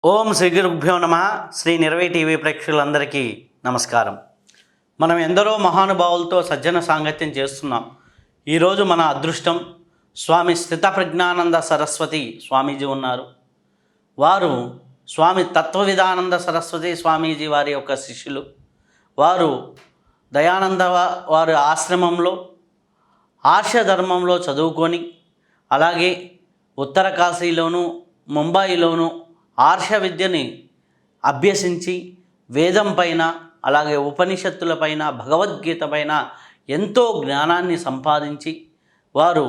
ఓం శ్రీ గురుభ్యో నమః. శ్రీ నిర్వై టీవీ ప్రేక్షకులందరికీ నమస్కారం. మనం ఎందరో మహానుభావులతో సజ్జన సాంగత్యం చేస్తున్నాం. ఈరోజు మన అదృష్టం స్వామి స్థిత ప్రజ్ఞానంద సరస్వతి స్వామీజీ ఉన్నారు. వారు స్వామి తత్వవిధానంద సరస్వతి స్వామీజీ వారి యొక్క శిష్యులు. వారు దయానంద వారి ఆశ్రమంలో ఆర్షధర్మంలో చదువుకొని, అలాగే ఉత్తర కాశీలోను ముంబాయిలోను ఆర్ష విద్యని అభ్యసించి వేదం పైన, అలాగే ఉపనిషత్తుల పైన, భగవద్గీత పైన ఎంతో జ్ఞానాన్ని సంపాదించి వారు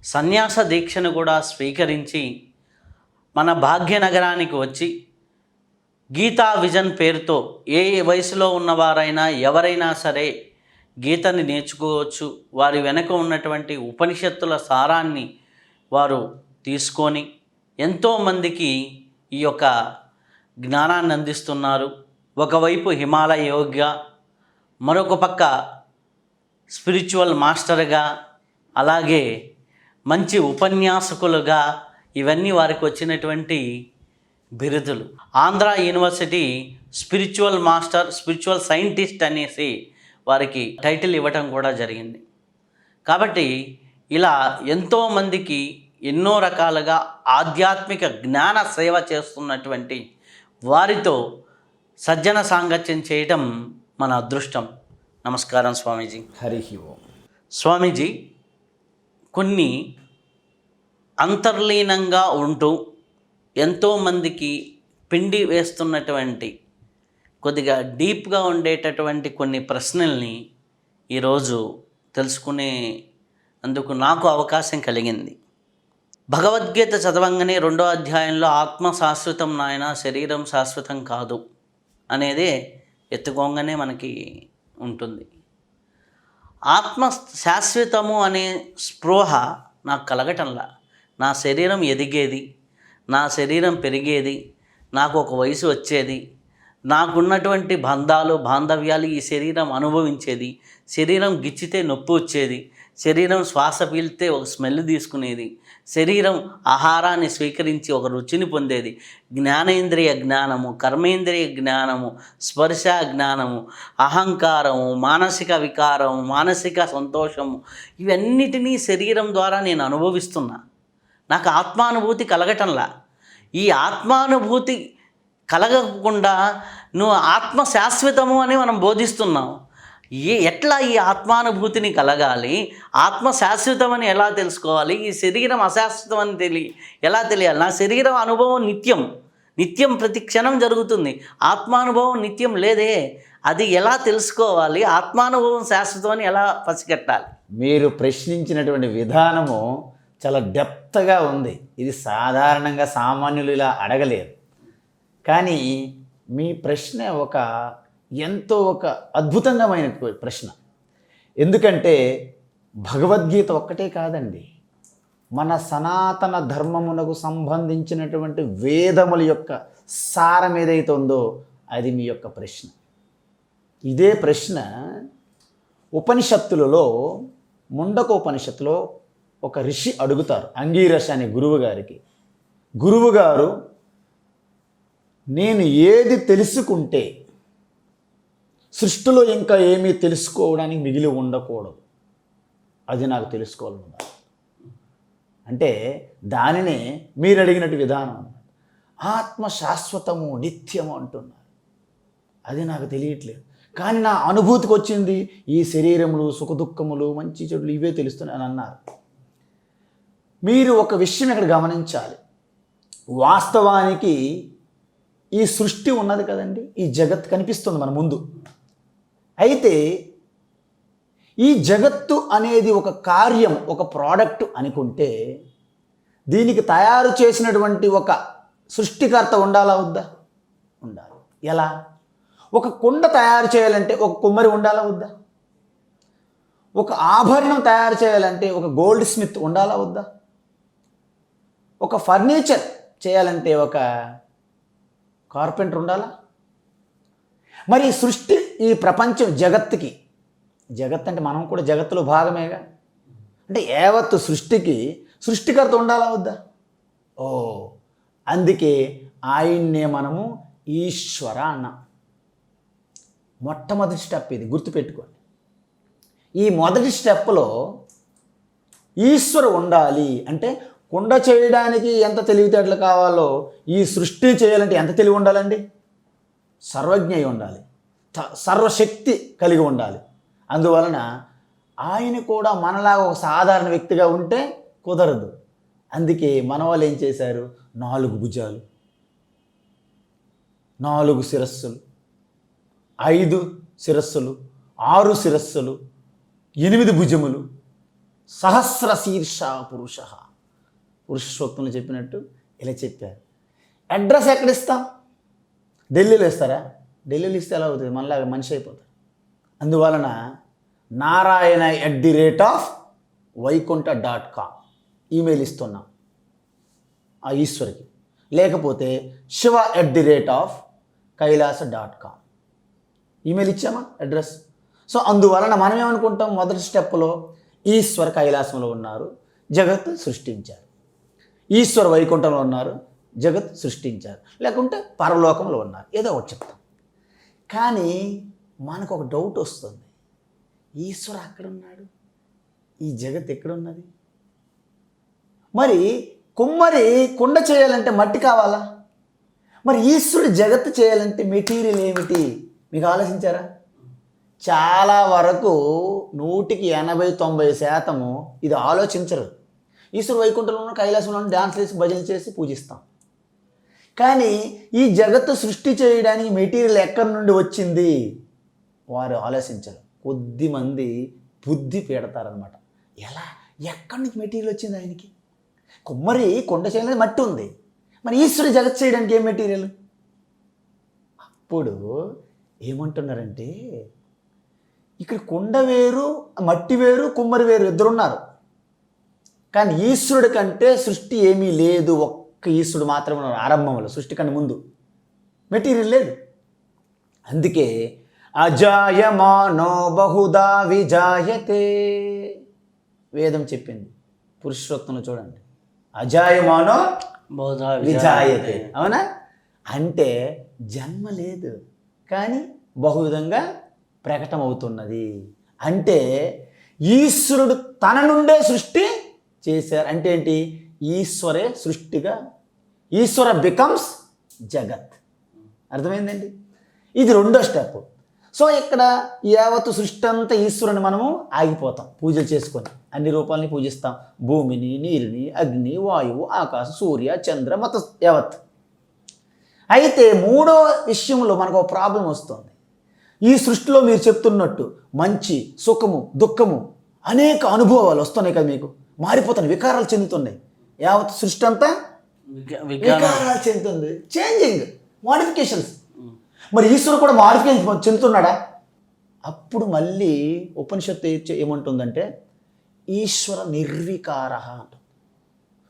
సన్యాస దీక్షను కూడా స్వీకరించి మన భాగ్యనగరానికి వచ్చి గీతా విజన్ పేరుతో ఏ వయసులో ఉన్నవారైనా ఎవరైనా సరే గీతని నేర్చుకోవచ్చు. వారి వెనక ఉన్నటువంటి ఉపనిషత్తుల సారాన్ని వారు తీసుకొని ఎంతోమందికి ఈ యొక్క జ్ఞానాన్ని అందిస్తున్నారు. ఒకవైపు హిమాలయ యోగ్గా, మరొక పక్క స్పిరిచువల్ మాస్టర్గా, అలాగే మంచి ఉపన్యాసకులుగా, ఇవన్నీ వారికి వచ్చినటువంటి బిరుదులు. Andhra university spiritual master, spiritual scientist అనేసి వారికి టైటిల్ ఇవ్వటం కూడా జరిగింది. కాబట్టి ఇలా ఎంతోమందికి ఎన్నో రకాలుగా ఆధ్యాత్మిక జ్ఞాన సేవ చేస్తున్నటువంటి వారితో సజ్జన సాంగత్యం చేయటం మన అదృష్టం. నమస్కారం స్వామీజీ. హరి ఓం. స్వామీజీ, కొన్ని అంతర్లీనంగా ఉంటూ ఎంతోమందికి పిండి వేస్తున్నటువంటి కొద్దిగా డీప్గా ఉండేటటువంటి కొన్ని ప్రశ్నల్ని ఈరోజు తెలుసుకునే అందుకు నాకు అవకాశం కలిగింది. భగవద్గీత చదవంగానే 2వ అధ్యాయంలో ఆత్మ శాశ్వతం నాయన, శరీరం శాశ్వతం కాదు అనేదే ఎత్తుకోగానే మనకి ఉంటుంది. ఆత్మ శాశ్వతము అనే స్పృహ నాకు కలగటంలా. నా శరీరం ఎదిగేది, నా శరీరం పెరిగేది, నాకు ఒక వయసు వచ్చేది, నాకున్నటువంటి బంధాలు బాంధవ్యాలు ఈ శరీరం అనుభవించేది, శరీరం గిచ్చితే నొప్పి వచ్చేది, శరీరం శ్వాస పీల్తే ఒక స్మెల్ తీసుకునేది, శరీరం ఆహారాన్ని స్వీకరించి ఒక రుచిని పొందేది, జ్ఞానేంద్రియ జ్ఞానము, కర్మేంద్రియ జ్ఞానము, స్పర్శ జ్ఞానము, అహంకారము, మానసిక వికారము, మానసిక సంతోషము, ఇవన్నిటినీ శరీరం ద్వారా నేను అనుభవిస్తున్నా. నాకు ఆత్మానుభూతి కలగటంలా. ఈ ఆత్మానుభూతి కలగకుండా నువ్వు ఆత్మ శాశ్వతము అని మనం బోధిస్తున్నాం. ఎట్లా ఈ ఆత్మానుభూతిని కలగాలి? ఆత్మ శాశ్వతమని ఎలా తెలుసుకోవాలి? ఈ శరీరం అశాశ్వతమని ఎలా తెలియాలి? నా శరీరం అనుభవం నిత్యం ప్రతి క్షణం జరుగుతుంది. ఆత్మానుభవం నిత్యం లేదే. అది ఎలా తెలుసుకోవాలి? ఆత్మానుభవం శాశ్వతమని ఎలా పసిగట్టాలి? మీరు ప్రశ్నించినటువంటి విధానము చాలా డెప్త్గా ఉంది. ఇది సాధారణంగా సామాన్యులు ఇలా అడగలేరు. కానీ మీ ప్రశ్న ఎంతో అద్భుతమైన ప్రశ్న. ఎందుకంటే భగవద్గీత ఒక్కటే కాదండి, మన సనాతన ధర్మమునకు సంబంధించినటువంటి వేదముల యొక్క సారం ఏదైతే ఉందో అది మీ యొక్క ప్రశ్న. ఇదే ప్రశ్న ఉపనిషత్తులలో ముండక ఉపనిషత్తులో ఒక ఋషి అడుగుతారు అంగీరస అనే గురువు గారికి. గురువుగారు, నేను ఏది తెలుసుకుంటే సృష్టిలో ఇంకా ఏమీ తెలుసుకోవడానికి మిగిలి ఉండకూడదు, అది నాకు తెలుసుకోవాలన్నమాట. అంటే దానినే మీరు అడిగినట్టు విధానం అన్నమాట. ఆత్మ శాశ్వతము నిత్యము అంటున్నారు. అది నాకు తెలియట్లేదు, కానీ నా అనుభూతికి వచ్చింది ఈ శరీరములు, సుఖదుఖములు, మంచి చెడులు ఇవే తెలుస్తున్నాయి అని అన్నారు. మీరు ఒక విషయం ఇక్కడ గమనించాలి. వాస్తవానికి ఈ సృష్టి ఉన్నది కదండి, ఈ జగత్ కనిపిస్తుంది మన ముందు. అయితే ఈ జగత్తు అనేది ఒక కార్యం, ఒక ప్రోడక్ట్ అనుకుంటే దీనికి తయారు చేసినటువంటి ఒక సృష్టికర్త ఉండాలా వద్దా? ఉండాలి. ఎలా? ఒక కుండ తయారు చేయాలంటే ఒక కుమ్మరి ఉండాలా వద్దా? ఒక ఆభరణం తయారు చేయాలంటే ఒక గోల్డ్ స్మిత్ ఉండాలా వద్దా? ఒక ఫర్నిచర్ చేయాలంటే ఒక కార్పెంటర్ ఉండాలా? మరి సృష్టి, ఈ ప్రపంచం జగత్తుకి, జగత్ అంటే మనం కూడా జగత్తులో భాగమేగా, అంటే యావత్తు సృష్టికి సృష్టికర్త ఉండాలా వద్దా? అందుకే ఆయన్నే మనము ఈశ్వర అన్నాం. మొట్టమొదటి స్టెప్ ఇది, గుర్తుపెట్టుకోండి. ఈ మొదటి స్టెప్లో ఈశ్వరు ఉండాలి అంటే, కుండ చేయడానికి ఎంత తెలివితేటలు కావాలో ఈ సృష్టి చేయాలంటే ఎంత తెలివి ఉండాలండి? సర్వజ్ఞ అయి ఉండాలి, సర్వశక్తి కలిగి ఉండాలి. అందువలన ఆయన కూడా మనలాగా ఒక సాధారణ వ్యక్తిగా ఉంటే కుదరదు. అందుకే మన వాళ్ళు ఏం చేశారు? 4 భుజాలు, 4 శిరస్సులు, 5 శిరస్సులు, 6 శిరస్సులు, 8 భుజములు, సహస్ర శీర్ష పురుష. పురుష సూక్తంలో చెప్పినట్టు ఇలా చెప్పారు. అడ్రస్ ఎక్కడ ఇస్తాం? ఢిల్లీలో ఇస్తారా? ఢిల్లీలో ఇస్తే ఎలా అవుతుంది? మనలాగా మనిషి అయిపోతారు. అందువలన narayana@వైకుంఠ.com ఈమెయిల్ ఇస్తున్నాం ఆ ఈశ్వరికి. లేకపోతే shiva@kailas.com ఈమెయిల్ ఇచ్చామా అడ్రస్. సో అందువలన మనం ఏమనుకుంటాం? మొదటి స్టెప్లో ఈశ్వర కైలాసంలో ఉన్నారు, జగత్తు సృష్టించారు. ఈశ్వర వైకుంఠంలో ఉన్నారు, జగత్ సృష్టించారు. లేకుంటే పరలోకంలో ఉన్నారు, ఏదో ఒకటి చెప్తాం. కానీ మనకు ఒక డౌట్ వస్తుంది, ఈశ్వరు అక్కడ ఉన్నాడు, ఈ జగత్ ఎక్కడున్నది? మరి కుమ్మరి కుండ చేయాలంటే మట్టి కావాలా? మరి ఈశ్వరుడు జగత్తు చేయాలంటే మెటీరియల్ ఏమిటి? మీకు ఆలోచించారా? చాలా వరకు 100-90% ఇది ఆలోచించరు. ఈశ్వరు వైకుంఠంలో కైలాసంలో డ్యాన్స్ చేసి భజనలు చేసి పూజిస్తాం. కానీ ఈ జగత్తు సృష్టి చేయడానికి మెటీరియల్ ఎక్కడి నుండి వచ్చింది వారు ఆలోచించరు. కొద్దిమంది బుద్ధి పెడతారనమాట. ఎలా, ఎక్కడి నుంచి మెటీరియల్ వచ్చింది ఆయనకి? కుమ్మరి కొండ చేయడానికి మట్టి ఉంది, మరి ఈశ్వరుడు జగత్ చేయడానికి ఏం మెటీరియల్? అప్పుడు ఏమంటున్నారంటే, ఇక్కడ కొండ వేరు, మట్టి వేరు, కుమ్మరి వేరు, ఇద్దరున్నారు. కానీ ఈశ్వరుడి కంటే సృష్టి ఏమీ లేదు, ఒక్క ఈశ్వరుడు మాత్రమే ఉన్నారు. ఆరంభంలో సృష్టి కన్నా ముందు మెటీరియల్ లేదు. అందుకే అజాయమానో బహుదా విజాయతే వేదం చెప్పింది. పురుషోత్తంలో చూడండి, అజాయమానో బహుధా విజాయతే. అవునా? అంటే జన్మ లేదు కానీ బహువిధంగా ప్రకటమవుతున్నది. అంటే ఈశ్వరుడు తన నుండే సృష్టి చేశారు. అంటే ఏంటి? ఈశ్వరే సృష్టిగా, ఈశ్వర బికమ్స్ జగత్. అర్థమైందండి? ఇది రెండో స్టెప్. సో ఇక్కడ యావత్తు సృష్టి అంతా ఈశ్వరుని మనము ఆగిపోతాం పూజలు చేసుకొని, అన్ని రూపాలని పూజిస్తాం. భూమిని, నీరుని, అగ్ని, వాయువు, ఆకాశం, సూర్య, చంద్ర, మొత్తం యావత్. అయితే మూడో విషయంలో మనకు ఒక ప్రాబ్లం వస్తుంది. ఈ సృష్టిలో మీరు చెప్తున్నట్టు మంచి, సుఖము, దుఃఖము అనేక అనుభవాలు వస్తున్నాయి కదా, మీకు మారిపోతున్నాయి, వికారాలు చెందుతున్నాయి. యావత్ సృష్టి అంతా వికారాలు చెందుతుంది, చేంజింగ్, మోడిఫికేషన్స్. మరి ఈశ్వరుడు కూడా మోడిఫికేషన్ చెందుతున్నాడా? అప్పుడు మళ్ళీ ఉపనిషత్తు ఏమంటుందంటే ఈశ్వర నిర్వికార అంటుంది.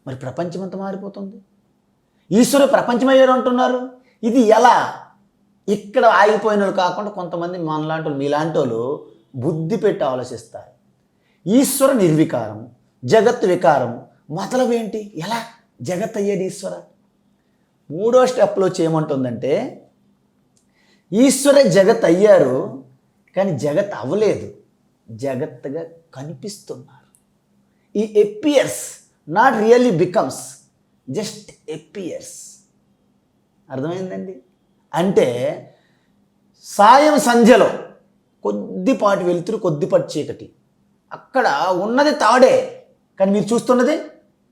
మరి ప్రపంచం అంతా మారిపోతుంది, ఈశ్వరుడు ప్రపంచమయ్యారు అంటున్నారు. ఇది ఎలా? ఇక్కడ ఆగిపోయిన వాళ్ళు కాకుండా కొంతమంది మనలాంటి వాళ్ళు, మీలాంటి వాళ్ళు బుద్ధి పెట్టి ఆలోచిస్తారు. ఈశ్వర నిర్వికారం, జగత్ వికారం, మొదలవు ఏంటి? ఎలా జగత్ అయ్యేది ఈశ్వర? మూడో స్టెప్లో చేయమంటుందంటే ఈశ్వర జగత్ అయ్యారు కానీ జగత్ అవ్వలేదు, జగత్తుగా కనిపిస్తున్నారు. ఈ appears, not really becomes, just appears. అర్థమైందండి? అంటే సాయం సంధ్యలో కొద్దిపాటి వెలుతురు, కొద్దిపాటి చీకటి, అక్కడ ఉన్నది తాడే కానీ మీరు చూస్తున్నది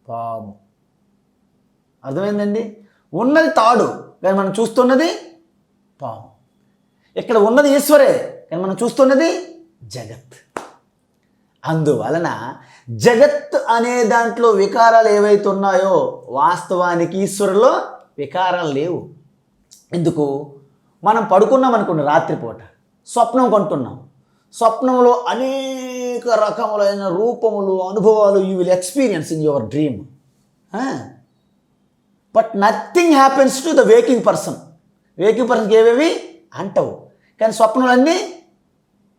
పాము. అర్థమైందండి? ఉన్నది తాడు కానీ మనం చూస్తున్నది పాము. ఇక్కడ ఉన్నది ఈశ్వరే కానీ మనం చూస్తున్నది జగత్. అందువలన జగత్ అనే దాంట్లో వికారాలు ఏవైతే ఉన్నాయో వాస్తవానికి ఈశ్వరులో వికారాలు లేవు. ఎందుకు? మనం పడుకున్నాం అనుకోండి, రాత్రిపూట స్వప్నం కొంటున్నాం. స్వప్నంలో అనేక రకములైన రూపములు, అనుభవాలు you will experience in your dream. But nothing happens to the waking person. Waking పర్సన్కి ఏవేవి అంటవు, కానీ స్వప్నాలన్నీ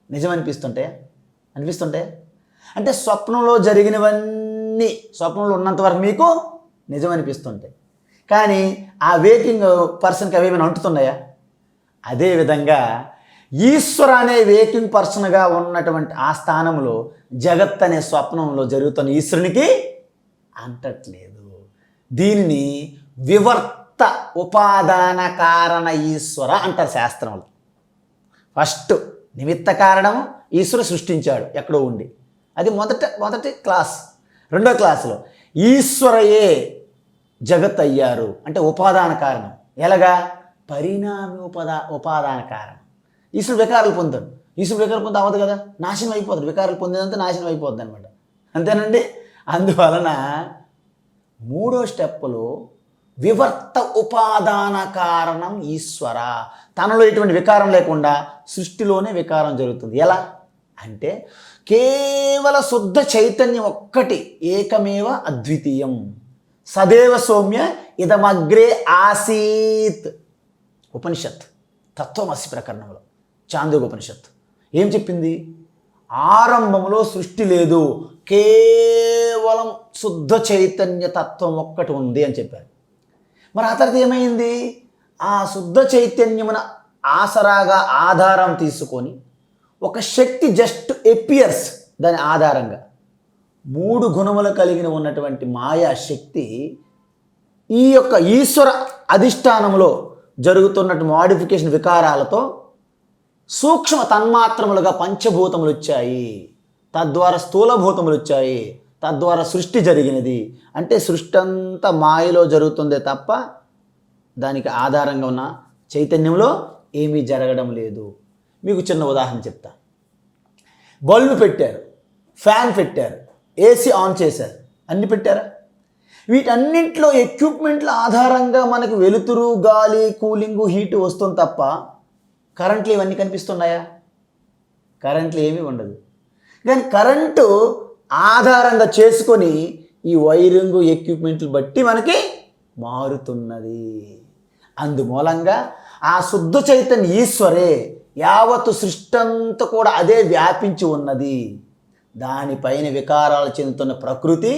నిజమనిపిస్తుంటాయి. అంటే స్వప్నంలో జరిగినవన్నీ స్వప్నంలో ఉన్నంత వరకు మీకు నిజమనిపిస్తుంటాయి. కానీ ఆ వేకింగ్ పర్సన్కి అవి ఏమైనా అంటుతున్నాయా? అదేవిధంగా ఈశ్వర అనే వేకింగ్ పర్సన్గా ఉన్నటువంటి ఆ స్థానంలో జగత్ అనే స్వప్నంలో జరుగుతున్న ఈశ్వరునికి అంటట్లేదు. దీనిని వివర్త ఉపాదాన కారణ ఈశ్వర అంటారు శాస్త్రంలో. ఫస్ట్ నిమిత్త కారణం ఈశ్వరుడు సృష్టించాడు ఎక్కడో ఉండి, అది మొదటి క్లాస్. రెండో క్లాసులో ఈశ్వరయే జగత్ అయ్యారు అంటే ఉపాదాన కారణం. ఎలాగా? పరిణామి ఉపాదాన కారణం. ఈశ్వరుడు వికారాలు పొందాడు. ఈశ్వరుడు వికారాలు పొంది అవ్వదు కదా, నాశనం అయిపోతుంది. వికారాలు పొందేదంతా నాశనం అయిపోద్ది అనమాట. అంతేనండి. అందువలన మూడో స్టెప్పులో వివర్త ఉపాదాన కారణం ఈశ్వర. తనలో ఎటువంటి వికారం లేకుండా సృష్టిలోనే వికారం జరుగుతుంది. ఎలా అంటే కేవల శుద్ధ చైతన్యం ఒక్కటి, ఏకమేవ అద్వితీయం, సదేవ సౌమ్య ఇదమగ్రే ఆసీత్. ఉపనిషత్ తత్వమసి ప్రకరణంలో చాందోగ్య ఉపనిషత్ ఏం చెప్పింది? ఆరంభంలో సృష్టి లేదు, కేవలం శుద్ధ చైతన్య తత్వం ఒక్కటి ఉంది అని చెప్పారు. మరి ఆ తర్వాత ఏమైంది? ఆ శుద్ధ చైతన్యమున ఆసరాగా ఆధారం తీసుకొని ఒక శక్తి జస్ట్ ఎపియర్స్, దాని ఆధారంగా 3 గుణములు కలిగిన ఉన్నటువంటి మాయా శక్తి ఈ యొక్క ఈశ్వర అధిష్టానంలో జరుగుతున్నట్టు మోడిఫికేషన్ వికారాలతో సూక్ష్మ తన్మాత్రములుగా పంచభూతములు వచ్చాయి, తద్వారా స్థూలభూతములు వచ్చాయి, తద్వారా సృష్టి జరిగినది. అంటే సృష్టి అంతా మాయలో జరుగుతుందే తప్ప దానికి ఆధారంగా ఉన్న చైతన్యంలో ఏమీ జరగడం లేదు. మీకు చిన్న ఉదాహరణ చెప్తా. బల్బు పెట్టారు, ఫ్యాన్ పెట్టారు, ఏసీ ఆన్ చేశారు, అన్ని పెట్టారా? వీటన్నింటిలో ఎక్విప్మెంట్ల ఆధారంగా మనకు వెలుతురు, గాలి, కూలింగు, హీటు వస్తుంది తప్ప కరెంట్లు ఇవన్నీ కనిపిస్తున్నాయా? కరెంట్లు ఏమీ ఉండదు. కానీ కరెంటు ఆధారంగా చేసుకొని ఈ వైరింగు ఎక్విప్మెంట్లు బట్టి మనకి మారుతున్నది. అందుమూలంగా ఆ శుద్ధ చైతన్య ఈశ్వరే యావత్తు సృష్టి అంతా కూడా అదే వ్యాపించి ఉన్నది. దానిపైన వికారాలు చెందుతున్న ప్రకృతి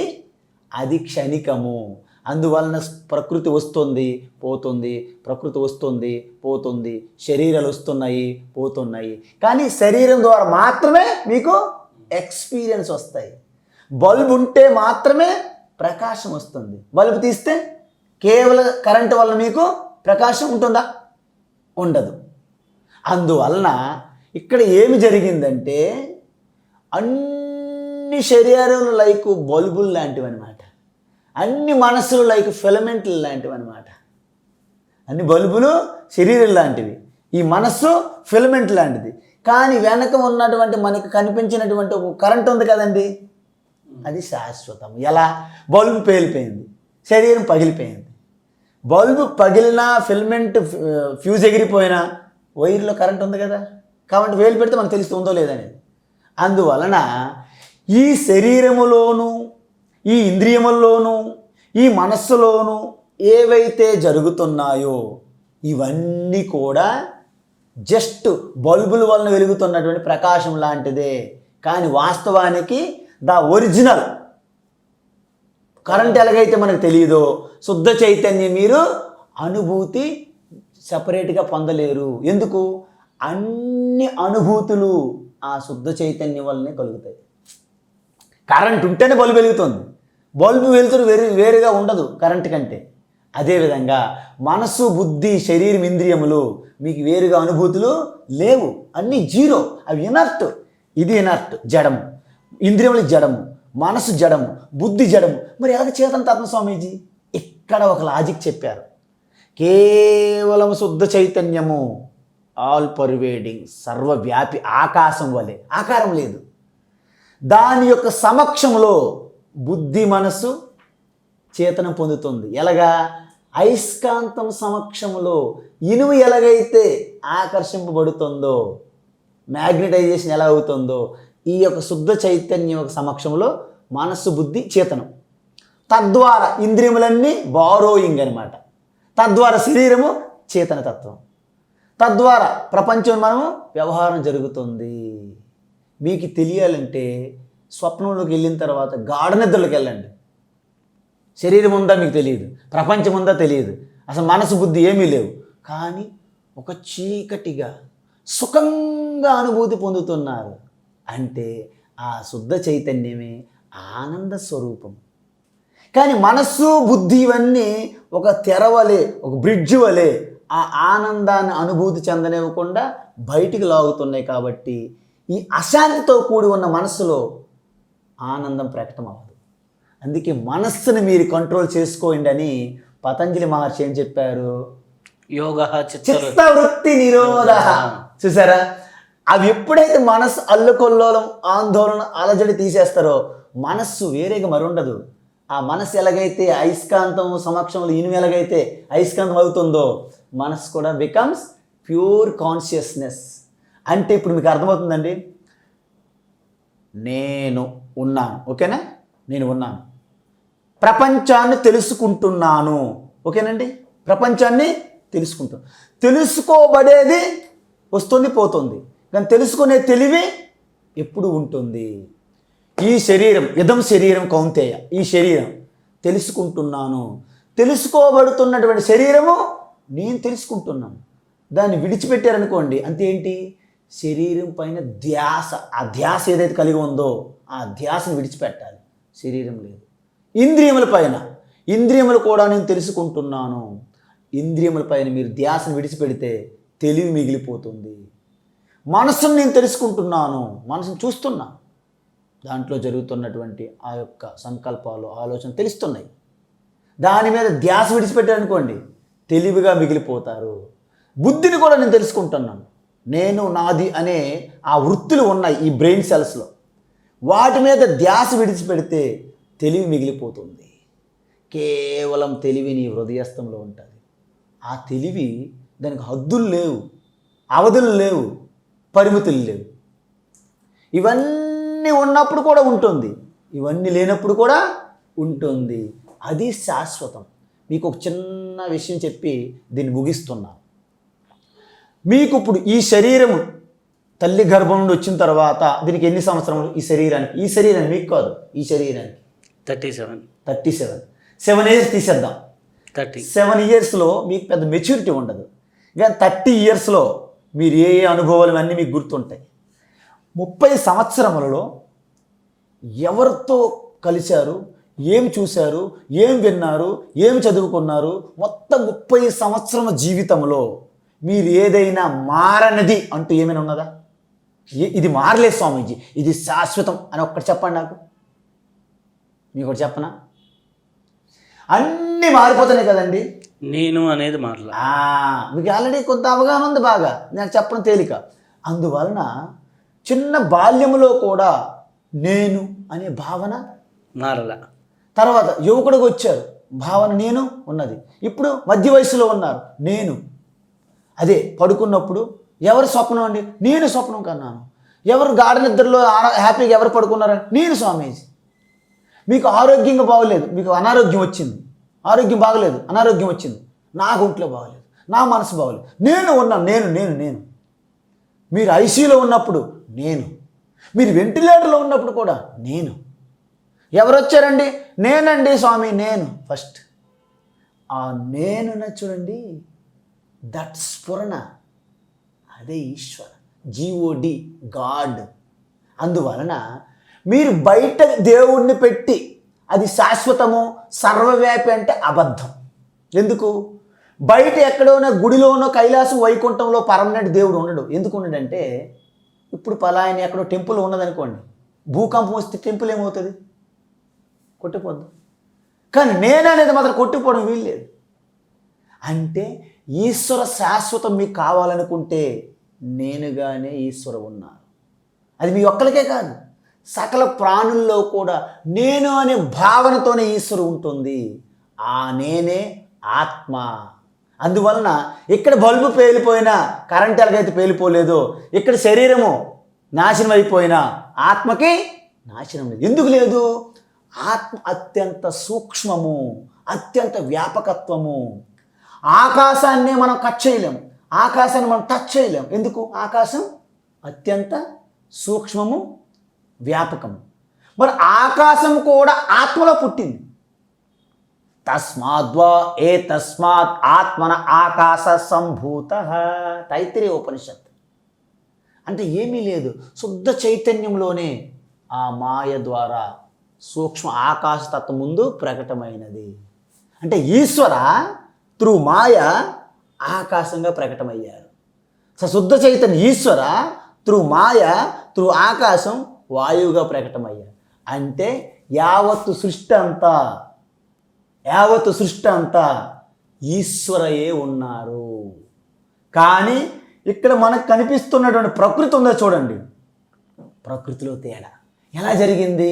అది క్షణికము. అందువలన ప్రకృతి వస్తుంది పోతుంది, ప్రకృతి వస్తుంది పోతుంది, శరీరాలు వస్తున్నాయి పోతున్నాయి. కానీ శరీరం ద్వారా మాత్రమే మీకు ఎక్స్పీరియన్స్ వస్తాయి. బల్బు ఉంటే మాత్రమే ప్రకాశం వస్తుంది. బల్బు తీస్తే కేవలం కరెంటు వల్ల మీకు ప్రకాశం ఉంటుందా? ఉండదు. అందువలన ఇక్కడ ఏమి జరిగిందంటే అన్ని శరీరాలు లైక్ బల్బులు లాంటివి అనమాట, అన్ని మనసులు లైక్ ఫిలమెంట్లు లాంటివి అనమాట. అన్ని బల్బులు శరీరం లాంటివి, ఈ మనస్సు ఫిలమెంట్ లాంటిది. కానీ వెనక ఉన్నటువంటి మనకు కనిపించినటువంటి ఒక కరెంట్ ఉంది కదండి, అది శాశ్వతం. ఎలా? బల్బు పేలిపోయింది, శరీరం పగిలిపోయింది. బల్బు పగిలినా, ఫిలమెంట్ ఫ్యూజ్ ఎగిరిపోయినా వైర్లో కరెంట్ ఉంది కదా, కాబట్టి వేలు పెడితే మనకు తెలుస్తుందో లేదనేది. అందువలన ఈ శరీరములోనూ, ఈ ఇంద్రియముల్లోనూ, ఈ మనస్సులోనూ ఏవైతే జరుగుతున్నాయో ఇవన్నీ కూడా జస్ట్ బల్బుల వలన వెలుగుతున్నటువంటి ప్రకాశం లాంటిదే. కానీ వాస్తవానికి ఒరిజినల్ కరెంట్ ఎలాగైతే మనకు తెలియదో శుద్ధ చైతన్యం మీరు అనుభూతి సపరేట్గా పొందలేరు. ఎందుకు? అన్ని అనుభూతులు ఆ శుద్ధ చైతన్యం వల్లనే కలుగుతాయి. కరెంట్ ఉంటేనే బల్బు వెలుగుతుంది, బల్బు వెలుతురు వేరుగా ఉండదు కరెంట్ కంటే. అదేవిధంగా మనసు, బుద్ధి, శరీరం, ఇంద్రియములు మీకు వేరుగా అనుభూతులు లేవు, అన్నీ జీరో. అవి ఇనర్ట్. ఇది ఇనర్ట్, జడము. ఇంద్రియములు జడము, మనసు జడము, బుద్ధి జడము. మరి ఎలాగ చేతన తత్వ స్వామీజీ? ఇక్కడ ఒక లాజిక్ చెప్పారు. కేవలం శుద్ధ చైతన్యము, ఆల్ పర్వేడింగ్, సర్వవ్యాపి, ఆకాశం వలె, ఆకారం లేదు. దాని యొక్క సమక్షంలో బుద్ధి, మనసు చేతనం పొందుతుంది. ఎలాగా? అయస్కాంతం సమక్షంలో ఇనుము ఎలాగైతే ఆకర్షింపబడుతుందో, మ్యాగ్నెటైజేషన్ ఎలా అవుతుందో, ఈ యొక్క శుద్ధ చైతన్యం యొక్క సమక్షంలో మనస్సు, బుద్ధి చేతనం. తద్వారా ఇంద్రియములన్నీ బారోయింగ్ అనమాట. తద్వారా శరీరము చేతనతత్వం. తద్వారా ప్రపంచం మనము వ్యవహారం జరుగుతుంది. మీకు తెలియాలంటే స్వప్నంలోకి వెళ్ళిన తర్వాత గాఢ నిద్రలోకి వెళ్ళండి. శరీరం ఉందా మీకు తెలియదు, ప్రపంచం ఉందా తెలియదు, అసలు మనసు బుద్ధి ఏమీ లేవు. కానీ ఒక చీకటిగా సుఖంగా అనుభూతి పొందుతున్నారు. అంటే ఆ శుద్ధ చైతన్యమే ఆనంద స్వరూపం. కానీ మనస్సు బుద్ధి ఇవన్నీ ఒక తెరవలే, ఒక బ్రిడ్జ్ వలె ఆ ఆనందాన్ని అనుభూతి చెందనివ్వకుండా బయటికి లాగుతున్నాయి. కాబట్టి ఈ అశాంతితో కూడి ఉన్న మనస్సులో ఆనందం ప్రకటన అవ్వదు. అందుకే మనస్సుని మీరు కంట్రోల్ చేసుకోండి అని పతంజలి మహర్షి ఏం చెప్పారు? యోగ చిత్తవృత్తి నిరోధ. చూసారా? అవి ఎప్పుడైతే మనస్సు అల్లుకొల్లోలం, ఆందోళన, అలజడి తీసేస్తారో మనస్సు వేరేగా మరి ఉండదు. ఆ మనస్సు ఎలాగైతే అయస్కాంతం సమక్షంలో ఇనుము ఎలాగైతే అయస్కాంతం అవుతుందో మనస్సు కూడా బికమ్స్ ప్యూర్ కాన్షియస్నెస్. అంటే ఇప్పుడు మీకు అర్థమవుతుందండి, నేను ఉన్నాను, ఓకేనా? నేను ఉన్నాను, ప్రపంచాన్ని తెలుసుకుంటున్నాను, ఓకేనండి? ప్రపంచాన్ని తెలుసుకుంటున్నాను. తెలుసుకోబడేది వస్తుంది పోతుంది, కానీ తెలుసుకునే తెలివి ఎప్పుడు ఉంటుంది. ఈ శరీరం, ఇదం శరీరం కౌంతేయ, ఈ శరీరం తెలుసుకుంటున్నాను. తెలుసుకోబడుతున్నటువంటి శరీరము నేను తెలుసుకుంటున్నాను. దాన్ని విడిచిపెట్టారనుకోండి, అంతేంటి? శరీరం పైన ధ్యాస, ఆ ధ్యాస ఏదైతే కలిగి ఉందో ఆ ధ్యాసను విడిచిపెట్టాలి. శరీరం లేదు. ఇంద్రియముల పైన, ఇంద్రియములు కూడా నేను తెలుసుకుంటున్నాను. ఇంద్రియముల పైన మీరు ధ్యాసను విడిచిపెడితే తెలివి మిగిలిపోతుంది. మనసును నేను తెలుసుకుంటున్నాను, మనసును చూస్తున్నా, దాంట్లో జరుగుతున్నటువంటి ఆ యొక్క సంకల్పాలు, ఆలోచన తెలుస్తున్నాయి. దాని మీద ధ్యాస విడిచిపెట్టారనుకోండి తెలివిగా మిగిలిపోతారు. బుద్ధిని కూడా నేను తెలుసుకుంటున్నాను, నేను నాది అనే ఆ వృత్తులు ఉన్నాయి ఈ బ్రెయిన్ సెల్స్లో. వాటి మీద ధ్యాస విడిచిపెడితే తెలివి మిగిలిపోతుంది. కేవలం తెలివి నీ హృదయస్థంలో ఉంటుంది. ఆ తెలివి దానికి హద్దులు లేవు, అవధులు లేవు, పరిమితులు లేవు. ఇవన్నీ ఉన్నప్పుడు కూడా ఉంటుంది, ఇవన్నీ లేనప్పుడు కూడా ఉంటుంది. అది శాశ్వతం. మీకు ఒక చిన్న విషయం చెప్పి దీన్ని ముగిస్తున్నాను. మీకు ఇప్పుడు ఈ శరీరము తల్లి గర్భం నుండి వచ్చిన తర్వాత దీనికి ఎన్ని సంవత్సరములు? ఈ శరీరానికి మీకు కాదు, ఈ శరీరానికి 37 7 years తీసేద్దాం. 7 yearsలో మీకు పెద్ద మెచ్యూరిటీ ఉండదు. కానీ 30 yearsలో మీరు ఏ అనుభవాలు అన్నీ మీకు గుర్తుంటాయి. 30 సంవత్సరములలో ఎవరితో కలిశారు, ఏం చూశారు, ఏం విన్నారు, ఏం చదువుకున్నారు, మొత్తం 30 సంవత్సరం జీవితంలో మీరు ఏదైనా మారనిది అంటూ ఏమైనా ఉన్నదా? ఇది మారలేదు స్వామీజీ, ఇది శాశ్వతం అని ఒక్కటి చెప్పండి నాకు. మీకు ఒకటి చెప్పనా? అన్నీ మారిపోతున్నాయి కదండి. నేను అనేది మారలా. మీకు ఆల్రెడీ కొంత అవగాహన ఉంది, బాగా నాకు చెప్పడం తేలిక. అందువలన చిన్న బాల్యములో కూడా నేను అనే భావన మారలా. తర్వాత యువకుడికి వచ్చారు, భావన నేను ఉన్నది. ఇప్పుడు మధ్య వయసులో ఉన్నారు, నేను. అదే పడుకున్నప్పుడు ఎవరు స్వప్నం అండి? నేను స్వప్నం కన్నాను. ఎవరు గాఢ నిద్రలో హ్యాపీగా ఎవరు పడుకున్నారని? నేను స్వామీజీ. మీకు ఆరోగ్యంగా బాగోలేదు, మీకు అనారోగ్యం వచ్చింది. ఆరోగ్యం బాగలేదు, అనారోగ్యం వచ్చింది. నా ఒంట్లో బాగలేదు, నా మనసు బాగలేదు, నేను ఉన్నాను. నేను నేను నేను మీరు ఐసీయూలో ఉన్నప్పుడు నేను, మీరు వెంటిలేటర్లో ఉన్నప్పుడు కూడా నేను. ఎవరు వచ్చారండి? నేనండి స్వామి, నేను. ఫస్ట్ ఆ నేను చూడండి, దట్ స్ఫురణ, అదే ఈశ్వర, GOD, గాడ్. అందువలన మీరు బయట దేవుణ్ణి పెట్టి అది శాశ్వతము సర్వవ్యాపి అంటే అబద్ధం. ఎందుకు? బయట ఎక్కడోనో గుడిలోనో కైలాసం వైకుంఠంలో పర్మనెంట్ దేవుడు ఉండడు. ఎందుకు ఉండడంటే, ఇప్పుడు పలాయన ఎక్కడో టెంపుల్ ఉన్నదనుకోండి, భూకంపం వస్తే టెంపుల్ ఏమవుతుంది? కొట్టిపోద్దు. కానీ నేను అనేది మాత్రం కొట్టిపోవడం వీల్లేదు. అంటే ఈశ్వర శాశ్వతం మీకు కావాలనుకుంటే నేనుగానే ఈశ్వర ఉన్నారు. అది మీ ఒక్కరికే కాదు, సకల ప్రాణుల్లో కూడా నేను అనే భావనతోనే ఈశ్వరు ఉంటుంది. ఆ నేనే ఆత్మ. అందువలన ఇక్కడ బల్బు పేలిపోయినా, కరెంట్ ఎలాగైతే పేలిపోలేదో, ఇక్కడ శరీరము నాశనం అయిపోయినా ఆత్మకి నాశనం లేదు. ఎందుకు లేదు? ఆత్మ అత్యంత సూక్ష్మము, అత్యంత వ్యాపకత్వము. ఆకాశాన్నే మనం కట్ చేయలేము, ఆకాశాన్ని మనం టచ్ చేయలేము. ఎందుకు? ఆకాశం అత్యంత సూక్ష్మము, వ్యాపకము. మరి ఆకాశం కూడా ఆత్మలో పుట్టింది. తస్మాద్వా ఏ తస్మాత్ ఆత్మన ఆకాశ సంభూత. తైత్తిరీయ ఉపనిషత్. అంటే ఏమీ లేదు, శుద్ధ చైతన్యంలోనే ఆ మాయ ద్వారా సూక్ష్మ ఆకాశతత్వం ముందు ప్రకటమైనది. అంటే ఈశ్వర త్రూ మాయ ఆకాశంగా ప్రకటమయ్యారు. శుద్ధ చైతన్య ఈశ్వర త్రూ మాయ త్రూ ఆకాశం వాయువుగా ప్రకటమయ్యారు. అంటే యావత్తు సృష్టి అంతా ఈశ్వరయే ఉన్నారు. కానీ ఇక్కడ మనకు కనిపిస్తున్నటువంటి ప్రకృతి ఉందో చూడండి, ప్రకృతిలో తేడా ఎలా జరిగింది?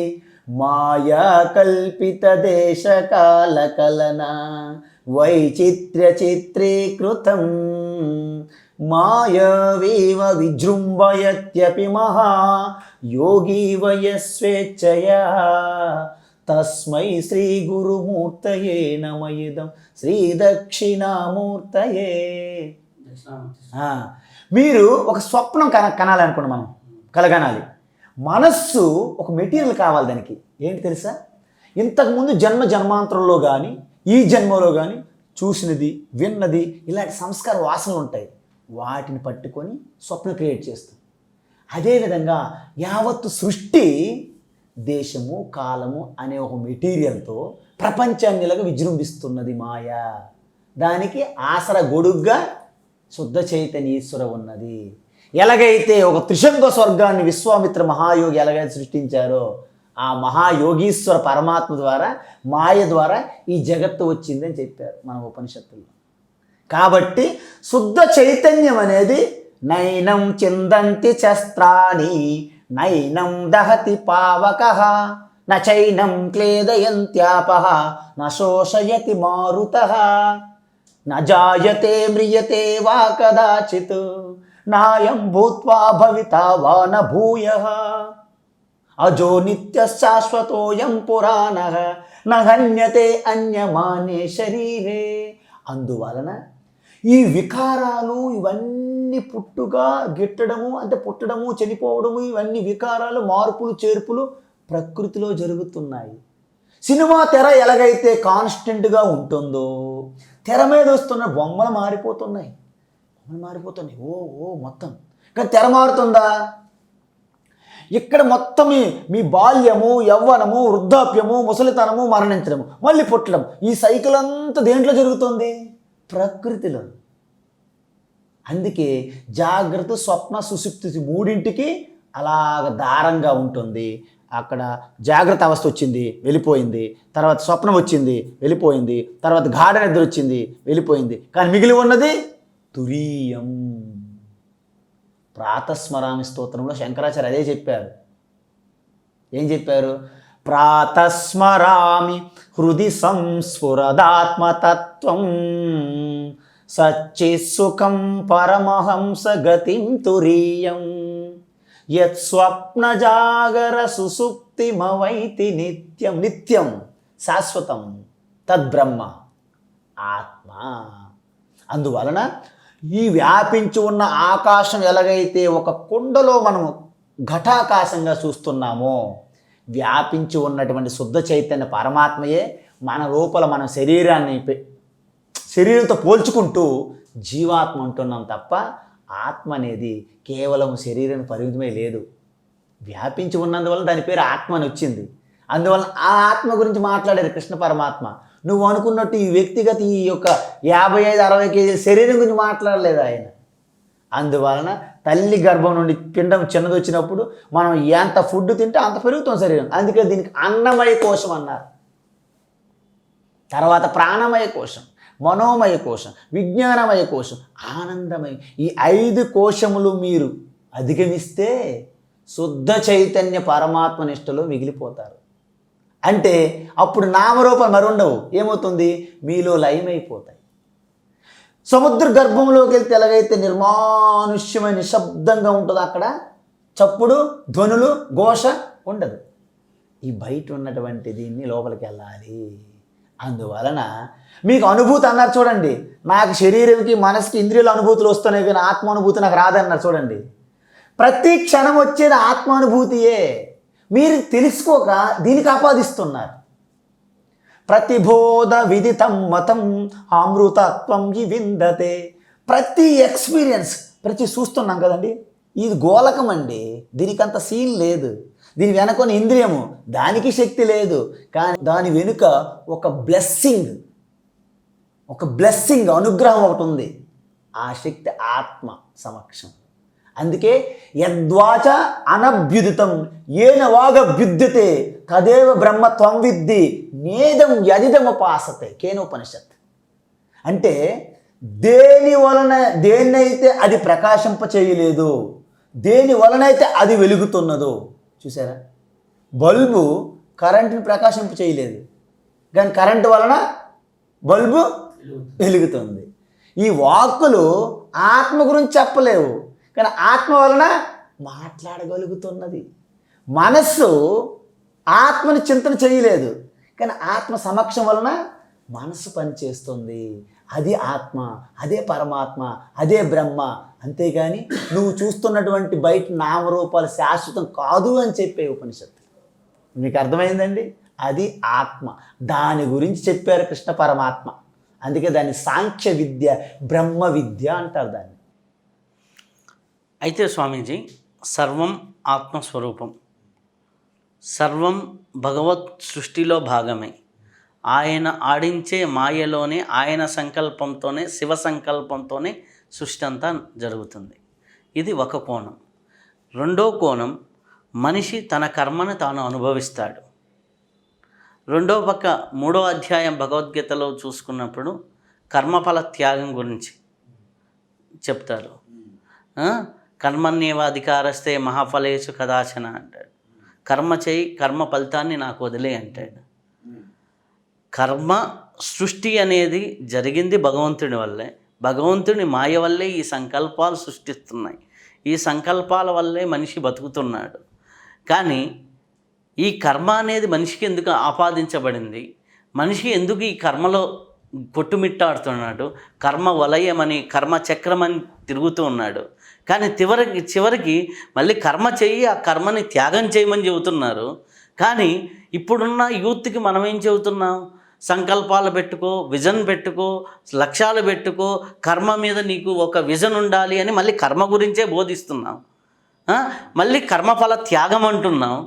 మాయా కల్పిత దేశ కాల కలన వైచిత్ర్య చిత్రీకృతం మాయావేవ విజృంభయత్యపి మహా యోగి వయస్వేచ్ఛయా తస్మై శ్రీ గురుమూర్తయే నమయిదం శ్రీ దక్షిణామూర్తయే. మీరు ఒక స్వప్నం కనాలనుకోండి, మనం కలగనాలి. మనస్సు ఒక మెటీరియల్ కావాలి దానికి. ఏంటి తెలుసా? ఇంతకుముందు జన్మాంతరంలో కానీ ఈ జన్మలో కానీ చూసినది విన్నది ఇలాంటి సంస్కార వాసనలు ఉంటాయి. వాటిని పట్టుకొని స్వప్నం క్రియేట్ చేస్తాం. అదేవిధంగా యావత్తు సృష్టి దేశము కాలము అనే ఒక మెటీరియల్తో ప్రపంచాన్నిలాగా విజృంభిస్తున్నది మాయ. దానికి ఆసర గొడుగ్గా శుద్ధ చైతన్య ఈశ్వర ఉన్నది. ఎలాగైతే ఒక త్రిశంగ స్వర్గాన్ని విశ్వామిత్ర మహాయోగి ఎలాగైతే సృష్టించారో ఆ మహాయోగీశ్వర పరమాత్మ ద్వారా మాయ ద్వారా ఈ జగత్తు వచ్చిందని చెప్పారు మన ఉపనిషత్తుల్లో. కాబట్టి శుద్ధ చైతన్యం అనేది నైనం చిందంతి శస్త్రాణి నైనం దహతి పావకః నచైనం క్లేదయంత్యాపః నశోషయతి మారుతః నజాయతే మ్రియతే వా కదాచిత్ నాయం భూత్వా భవితా వా న భూయః అజో నిత్య శాశ్వతోయం పురాణః న హన్యతే అన్యమానే శరీరే. అందువలన ఈ వికారాలు ఇవన్నీ పుట్టుగా గిట్టడము, అంటే పుట్టడము చనిపోవడము, ఇవన్నీ వికారాలు మార్పులు చేర్పులు ప్రకృతిలో జరుగుతున్నాయి. సినిమా తెర ఎలాగైతే కాన్స్టెంట్గా ఉంటుందో తెర మీద వస్తున్న బొమ్మలు మారిపోతున్నాయి. ఓ మొత్తం. కానీ తెర మారుతుందా? ఇక్కడ మొత్తం మీ బాల్యము, యవ్వనము, వృద్ధాప్యము, ముసలితనము, మరణించడము, మళ్ళీ పుట్టడం, ఈ సైకిల్ అంతా దేంట్లో జరుగుతుంది? ప్రకృతిలో. అందుకే జాగ్రత్త స్వప్న సుషుప్తి మూడింటికి అలాగ దారంగా ఉంటుంది. అక్కడ జాగ్రత్త అవస్థ వచ్చింది, వెళ్ళిపోయింది. తర్వాత స్వప్నం వచ్చింది, వెళ్ళిపోయింది. తర్వాత గాఢ నిద్ర వచ్చింది, వెళ్ళిపోయింది. కానీ మిగిలి ఉన్నది తురీయం. ప్రాతస్మరామి స్తోత్రంలో శంకరాచార్య అదే చెప్పారు. ఏం చెప్పారు? ప్రాతస్మరామి హృది సంస్ఫురదాత్మతత్వం సచ్చిసుఖం పరమహంస గతిం తురీయం యత్ స్వప్న జాగర సుసుప్తిమవైతి నిత్యం. నిత్యం శాశ్వతం తద్బ్రహ్మ ఆత్మ. అందువలన ఈ వ్యాపించి ఉన్న ఆకాశం ఎలాగైతే ఒక కుండలో మనము ఘటాకాశంగా చూస్తున్నామో, వ్యాపించి ఉన్నటువంటి శుద్ధ చైతన్య పరమాత్మయే మన లోపల మన శరీరంతో పోల్చుకుంటూ జీవాత్మ అంటున్నాం తప్ప ఆత్మ అనేది కేవలం శరీరానికి పరిమితమే లేదు. వ్యాపించి ఉన్నందువల్ల దాని పేరు ఆత్మ అని వచ్చింది. అందువల్ల ఆ ఆత్మ గురించి మాట్లాడారు కృష్ణ పరమాత్మ. నువ్వు అనుకున్నట్టు ఈ వ్యక్తిగత ఈ యొక్క 55-60 కేజీల శరీరం గురించి మాట్లాడలేదు ఆయన. అందువలన తల్లి గర్భం నుండి పిండం చిన్నది వచ్చినప్పుడు మనం ఎంత ఫుడ్ తింటే అంత పెరుగుతాం శరీరం. అందుకే దీనికి అన్నమయ కోశం అన్నారు. తర్వాత ప్రాణమయ కోశం, మనోమయ కోశం, విజ్ఞానమయ కోశం, ఆనందమయ. ఈ 5 కోశములు మీరు అధిగమిస్తే శుద్ధ చైతన్య పరమాత్మ నిష్టలో మిగిలిపోతారు. అంటే అప్పుడు నామరూపాలు మరుండవు. ఏమవుతుంది? మీలో లయమైపోతాయి. సముద్ర గర్భంలోకి వెళ్తే ఎలాగైతే నిర్మానుష్యమైన నిశ్శబ్దంగా ఉంటుందో అక్కడ చప్పుడు, ధ్వనులు, ఘోష ఉండదు. ఈ బయట ఉన్నటువంటి దీన్ని లోపలికి వెళ్ళాలి. అందువలన మీకు అనుభూతి అన్నారు చూడండి. నాకు శరీరంకి మనసుకి ఇంద్రియాల అనుభూతులు వస్తున్నాయి కానీ ఆత్మానుభూతి నాకు రాదన్నారు చూడండి. ప్రతి క్షణం వచ్చేది ఆత్మానుభూతియే. మీరు తెలుసుకోక దీనికి ఆపాదిస్తున్నారు. ప్రతిబోధ విదితం మతం అమృతత్వం విందతే. ప్రతి ఎక్స్పీరియన్స్, ప్రతి చూస్తున్నాం కదండి, ఇది గోలకం అండి. దీనికంత సీన్ లేదు. దీని వెనకొని ఇంద్రియము, దానికి శక్తి లేదు. కానీ దాని వెనుక ఒక బ్లెస్సింగ్ అనుగ్రహం ఒకటి ఉంది. ఆ శక్తి ఆత్మ సమక్షం. అందుకే యద్వాచ అనభ్యుదితం ఏన వాగభ్యుద్యతే తదేవ బ్రహ్మ త్వం విద్ది నేదం యదిదముపాసతే కేనోపనిషత్. అంటే దేన్నైతే అది ప్రకాశింప చేయలేదు, దేని వలనైతే అది వెలుగుతున్నదో. చూసారా, బల్బు కరెంటుని ప్రకాశింప చేయలేదు, కానీ కరెంటు వలన బల్బు వెలుగుతుంది. ఈ వాక్కులు ఆత్మ గురించి చెప్పలేవు, కానీ ఆత్మ వలన మాట్లాడగలుగుతున్నది. మనస్సు ఆత్మని చింతన చేయలేదు, కానీ ఆత్మ సమక్షం వలన మనస్సు పనిచేస్తుంది. అది ఆత్మ, అదే పరమాత్మ, అదే బ్రహ్మ. అంతేగాని నువ్వు చూస్తున్నటువంటి బయట నామరూపాలు శాశ్వతం కాదు అని చెప్పే ఉపనిషత్తు. మీకు అర్థమైందండి? అది ఆత్మ. దాని గురించి చెప్పారు కృష్ణ పరమాత్మ. అందుకే దాన్ని సాంఖ్య విద్య, బ్రహ్మ విద్య అంటారు దాన్ని. అయితే స్వామీజీ, సర్వం ఆత్మస్వరూపం, సర్వం భగవత్ సృష్టిలో భాగమే. ఆయన ఆడించే మాయలోనే, ఆయన సంకల్పంతోనే, శివ సంకల్పంతోనే సృష్టి అంతా జరుగుతుంది. ఇది ఒక కోణం. రెండో కోణం, మనిషి తన కర్మను తాను అనుభవిస్తాడు. రెండో పక్క 3వ అధ్యాయం భగవద్గీతలో చూసుకున్నప్పుడు కర్మఫల త్యాగం గురించి చెప్తారు. కర్మణ్యేవాధికారస్తే మహాఫలేషు కదాచన అంటాడు. కర్మ చేయి, కర్మ ఫలితాన్ని నాకు వదిలే అంటాడు. కర్మ సృష్టి అనేది జరిగింది భగవంతుడి వల్లే. భగవంతుని మాయ వల్లే ఈ సంకల్పాలు సృష్టిస్తున్నాయి. ఈ సంకల్పాల వల్లే మనిషి బతుకుతున్నాడు. కానీ ఈ కర్మ అనేది మనిషికి ఎందుకు ఆపాదించబడింది? మనిషి ఎందుకు ఈ కర్మలో కొట్టుమిట్టాడుతున్నాడు? కర్మ వలయమని, కర్మ చక్రమని తిరుగుతూ ఉన్నాడు. కానీ చివరికి మళ్ళీ కర్మ చెయ్యి, ఆ కర్మని త్యాగం చేయమని చెబుతున్నారు. కానీ ఇప్పుడున్న యూత్కి మనం ఏం చెబుతున్నాం? సంకల్పాలు పెట్టుకో, విజన్ పెట్టుకో, లక్ష్యాలు పెట్టుకో, కర్మ మీద నీకు ఒక విజన్ ఉండాలి అని మళ్ళీ కర్మ గురించే బోధిస్తున్నాం. మళ్ళీ కర్మఫల త్యాగం అంటున్నాం.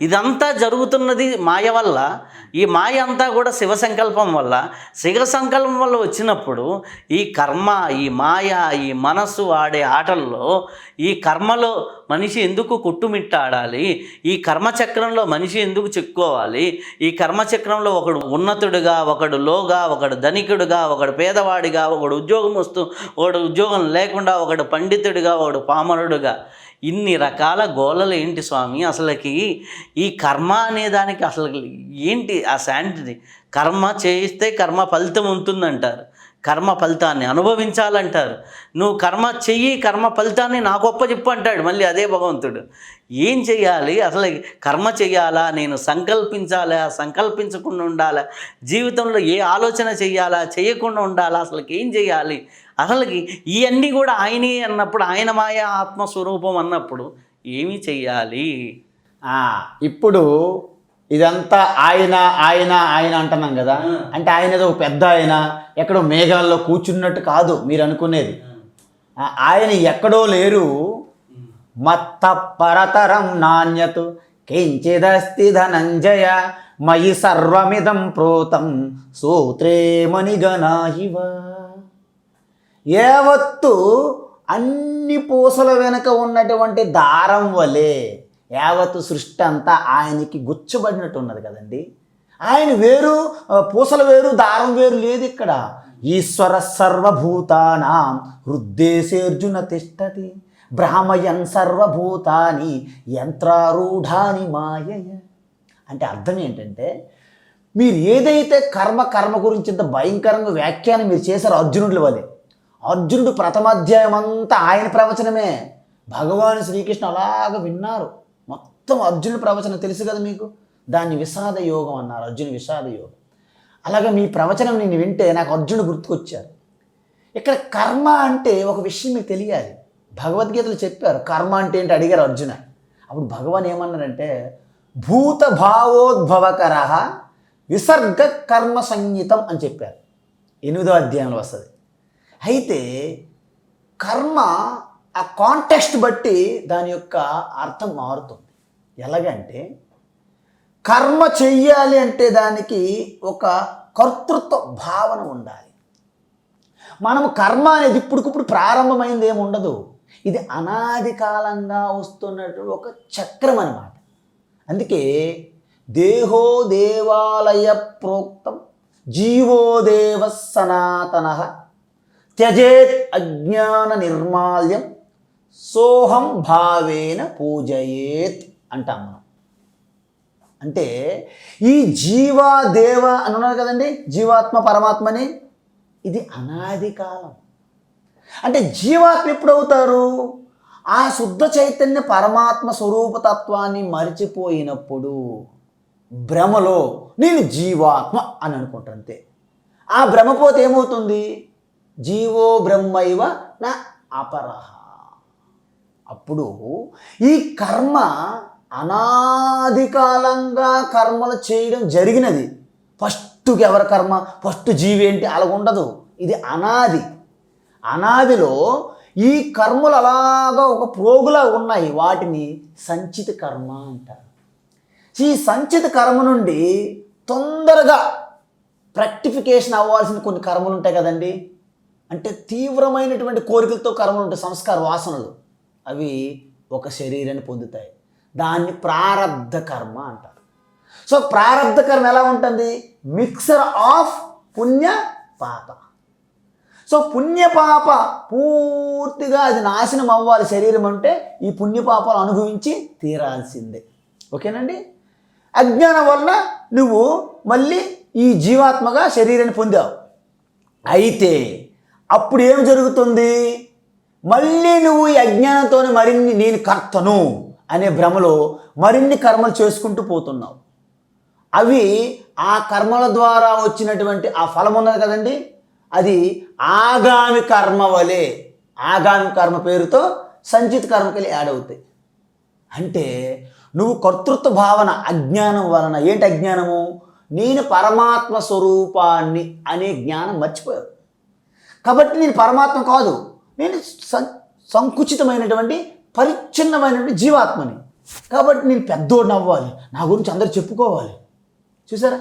ఇదంతా జరుగుతున్నది మాయ వల్ల. ఈ మాయ అంతా కూడా శివ సంకల్పం వల్ల. శివ సంకల్పం వల్ల వచ్చినప్పుడు ఈ కర్మ, ఈ మాయ, ఈ మనస్సు ఆడే ఆటల్లో ఈ కర్మలో మనిషి ఎందుకు కొట్టుమిట్టాడాలి? ఈ కర్మచక్రంలో మనిషి ఎందుకు చిక్కుకోవాలి? ఈ కర్మచక్రంలో ఒకడు ఉన్నతుడుగా, ఒకడు లోగా, ఒకడు ధనికుడుగా, ఒకడు పేదవాడిగా, ఒకడు ఉద్యోగం వస్తూ, ఒకడు ఉద్యోగం లేకుండా, ఒకడు పండితుడిగా, ఒకడు పామరుడుగా, ఇన్ని రకాల గోళలు ఏంటి స్వామి? అసలుకి ఈ కర్మ అనే దానికి అసలు ఏంటి ఆ శాంటిటీ? కర్మ చేయిస్తే కర్మ ఫలితం ఉంటుందంటారు, కర్మ ఫలితాన్ని అనుభవించాలంటారు. నువ్వు కర్మ చెయ్యి, కర్మ ఫలితాన్ని నాకు చెప్పు అంటాడు మళ్ళీ అదే భగవంతుడు. ఏం చెయ్యాలి అసలు? కర్మ చెయ్యాలా? నేను సంకల్పించాలా? సంకల్పించకుండా ఉండాలా? జీవితంలో ఏ ఆలోచన చెయ్యాలా? చేయకుండా ఉండాలా? అసలుకి ఏం చెయ్యాలి? అసలుకి ఇవన్నీ కూడా ఆయనే అన్నప్పుడు, ఆయన మాయ ఆత్మస్వరూపం అన్నప్పుడు ఏమి చెయ్యాలి? ఇప్పుడు ఇదంతా ఆయన ఆయన ఆయన అంటున్నాం కదా. అంటే ఆయన ఏదో ఒక పెద్ద ఆయన ఎక్కడో మేఘాల్లో కూర్చున్నట్టు కాదు మీరు అనుకునేది. ఆయన ఎక్కడో లేరు. మత్త పరతరం నాణ్యతు కించిదస్తి ధనంజయ మయి సర్వమిదం ప్రోతం సూత్రే మణిగణాహివ. యావత్తు అన్ని పూసల వెనుక ఉన్నటువంటి దారం వలె యావత్తు సృష్టి అంతా ఆయనకి గుచ్చబడినట్టు ఉన్నది కదండి. ఆయన వేరు, పూసలు వేరు, దారం వేరు లేదు ఇక్కడ. ఈశ్వర సర్వభూతానాం హృద్దేశేర్జున తిష్టతి భ్రామయన్ సర్వభూతాని యంత్రారూఢాని మాయయ. అంటే అర్థం ఏంటంటే, మీరు ఏదైతే కర్మ గురించి ఇంత భయంకరంగా వ్యాఖ్యానం మీరు చేశారో అర్జునుడి వలె, అర్జునుడు ప్రథమాధ్యాయం అంతా ఆయన ప్రవచనమే. భగవాన్ శ్రీకృష్ణ అలాగ విన్నారు. మొత్తం అర్జునుడి ప్రవచనం తెలుసు కదా మీకు. దాన్ని విషాద యోగం అన్నారు, అర్జున విషాద యోగం. అలాగే మీ ప్రవచనం నేను వింటే నాకు అర్జునుడు గుర్తుకొచ్చారు. ఇక్కడ కర్మ అంటే ఒక విషయం మీకు తెలియాలి. భగవద్గీతలు చెప్పారు కర్మ అంటే ఏంటి అడిగారు అర్జున. అప్పుడు భగవాన్ ఏమన్నారంటే, భూత భావోద్భవకర విసర్గ కర్మ సంహితం అని చెప్పారు. 8వ అధ్యాయంలో వస్తుంది. అయితే కర్మ ఆ కాంటెక్స్ట్ బట్టి దాని యొక్క అర్థం మారుతుంది. ఎలాగంటే కర్మ చెయ్యాలి అంటే దానికి ఒక కర్తృత్వ భావన ఉండాలి. మనము కర్మ అనేది ఇప్పుడుకిప్పుడు ప్రారంభమైంది ఏమి ఉండదు. ఇది అనాది కాలంగా వస్తున్నటువంటి ఒక చక్రం అన్నమాట. అందుకే దేహో దేవాలయ ప్రోక్తం జీవో దేవ సనాతన త్యజేత్ అజ్ఞాన నిర్మాల్యం సోహం భావేన పూజయేత్ అంటాం మనం. అంటే ఈ జీవాదేవ అని ఉన్నారు కదండి, జీవాత్మ పరమాత్మని, ఇది అనాది కాలం. అంటే జీవాత్మ ఎప్పుడు అవుతారు? ఆ శుద్ధ చైతన్య పరమాత్మ స్వరూపతత్వాన్ని మరిచిపోయినప్పుడు భ్రమలో నేను జీవాత్మ అని అనుకుంటాను అంతే. ఆ భ్రమ పోతే ఏమవుతుంది? జీవో బ్రహ్మైవ నా అపరహ. అప్పుడు ఈ కర్మ అనాది కాలంగా కర్మలు చేయడం జరిగినది. ఫస్ట్కి ఎవరి కర్మ? ఫస్ట్ జీవి ఏంటి? అలా ఉండదు. ఇది అనాది. అనాదిలో ఈ కర్మలు అలాగా ఒక ప్రోగులా ఉన్నాయి. వాటిని సంచిత కర్మ అంటారు. ఈ సంచిత కర్మ నుండి తొందరగా ప్రాక్టిఫికేషన్ అవ్వాల్సిన కొన్ని కర్మలు ఉంటాయి కదండి. అంటే తీవ్రమైనటువంటి కోరికలతో కర్మలు ఉంటాయి, సంస్కార వాసనలు. అవి ఒక శరీరాన్ని పొందుతాయి. దాన్ని ప్రారబ్ధ కర్మ అంటారు. సో ప్రారబ్ధ కర్మ ఎలా ఉంటుంది? మిక్సర్ ఆఫ్ పుణ్య పాప. సో పుణ్యపాప పూర్తిగా అది నాశనం అవ్వాలి శరీరం అంటే ఈ పుణ్యపాపాలు అనుభవించి తీరాల్సిందే. ఓకేనండి. అజ్ఞానం వలన నువ్వు మళ్ళీ ఈ జీవాత్మగా శరీరాన్ని పొందావు. అయితే అప్పుడు ఏం జరుగుతుంది? మళ్ళీ నువ్వు ఈ అజ్ఞానంతో మరిన్ని నేను కర్తను అనే భ్రమలో మరిన్ని కర్మలు చేసుకుంటూ పోతున్నావు. అవి ఆ కర్మల ద్వారా వచ్చినటువంటి ఆ ఫలం ఉన్నది కదండి, అది ఆగామి కర్మ వలె, ఆగామి కర్మ పేరుతో సంచిత కర్మకి యాడ్ అవుతాయి. అంటే నువ్వు కర్తృత్వ భావన అజ్ఞానం వలన, ఏంటి అజ్ఞానము? నేను పరమాత్మ స్వరూపాన్ని అనే జ్ఞానం మర్చిపోయావు. కాబట్టి నేను పరమాత్మ కాదు, నేను సంకుచితమైనటువంటి పరిచ్ఛిన్నమైనటువంటి జీవాత్మని. కాబట్టి నేను పెద్దోడిని అవ్వాలి, నా గురించి అందరూ చెప్పుకోవాలి. చూసారా?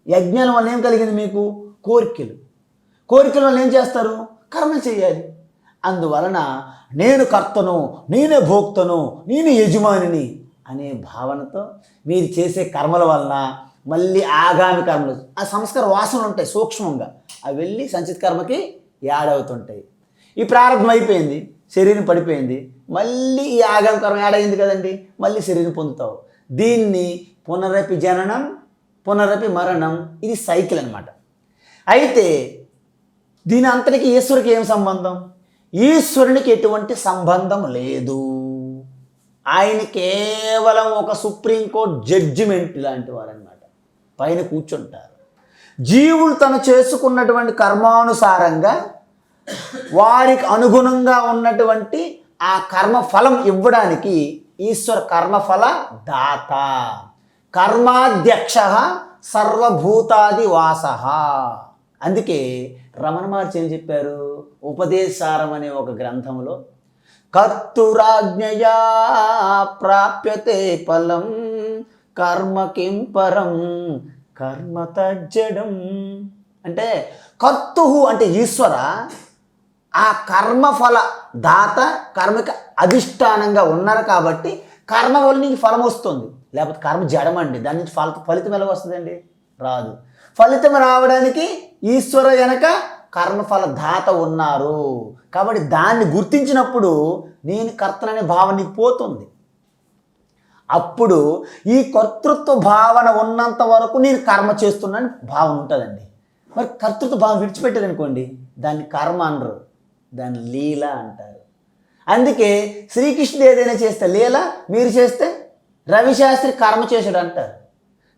ఈ అజ్ఞానం వల్ల ఏం కలిగింది మీకు? కోరికలు. కోరికల వల్ల ఏం చేస్తారు? కర్మలు చేయాలి. అందువలన నేను కర్తను, నేనే భోక్తను, నేను యజమానిని అనే భావనతో మీరు చేసే కర్మల వలన మళ్ళీ ఆగామి కర్మలు, ఆ సంస్కార వాసనలు ఉంటాయి సూక్ష్మంగా, అవి వెళ్ళి సంచిత కర్మకి యాడ్ అవుతుంటాయి. ఈ ప్రారంభం అయిపోయింది, శరీరం పడిపోయింది, మళ్ళీ ఈ ఆగామి కర్మ యాడ్ అయింది కదండి, మళ్ళీ శరీరం పొందుతావు. దీన్ని పునరపి జననం పునరపి మరణం, ఇది సైకిల్ అన్నమాట. అయితే దీని అంతటికి ఈశ్వరునికి ఏం సంబంధం? ఈశ్వరునికి ఎటువంటి సంబంధం లేదు. ఆయన కేవలం ఒక సుప్రీంకోర్టు జడ్జిమెంట్ లాంటి వారనమాట. పైన కూర్చుంటారు. జీవులు తను చేసుకున్నటువంటి కర్మానుసారంగా వారికి అనుగుణంగా ఉన్నటువంటి ఆ కర్మ ఫలం ఇవ్వడానికి ఈశ్వర కర్మఫల దాత, కర్మాధ్యక్ష సర్వభూతాది వాస. అందుకే రమణ మహర్షి ఏం చెప్పారు? ఉపదేశారం అనే ఒక గ్రంథంలో, కర్తురాజ్ఞయా ప్రాప్యతే ఫలం కర్మ కిం పరం కర్మ తజ్జడం. అంటే కర్తు అంటే ఈశ్వర, ఆ కర్మఫల దాత, కర్మకి అధిష్టానంగా ఉన్నారు కాబట్టి కర్మ వల్ల నీకు ఫలం వస్తుంది. లేకపోతే కర్మ జడమండి, దాని నుంచి ఫలితం ఎలా వస్తుందండి? రాదు. ఫలితం రావడానికి ఈశ్వర వెనక కర్మఫల దాత ఉన్నారు. కాబట్టి దాన్ని గుర్తించినప్పుడు నేను కర్తననే భావన నీకు పోతుంది. అప్పుడు ఈ కర్తృత్వ భావన ఉన్నంత వరకు నేను కర్మ చేస్తున్నాను భావన ఉంటుందండి. మరి కర్తృత్వ భావన విడిచిపెట్టారనుకోండి, దాన్ని కర్మ అనరు, దాన్ని లీల అంటారు. అందుకే శ్రీకృష్ణుడు ఏదైనా చేస్తే లీల, మీరు చేస్తే రవిశాస్త్రి కర్మ చేశాడు అంటారు.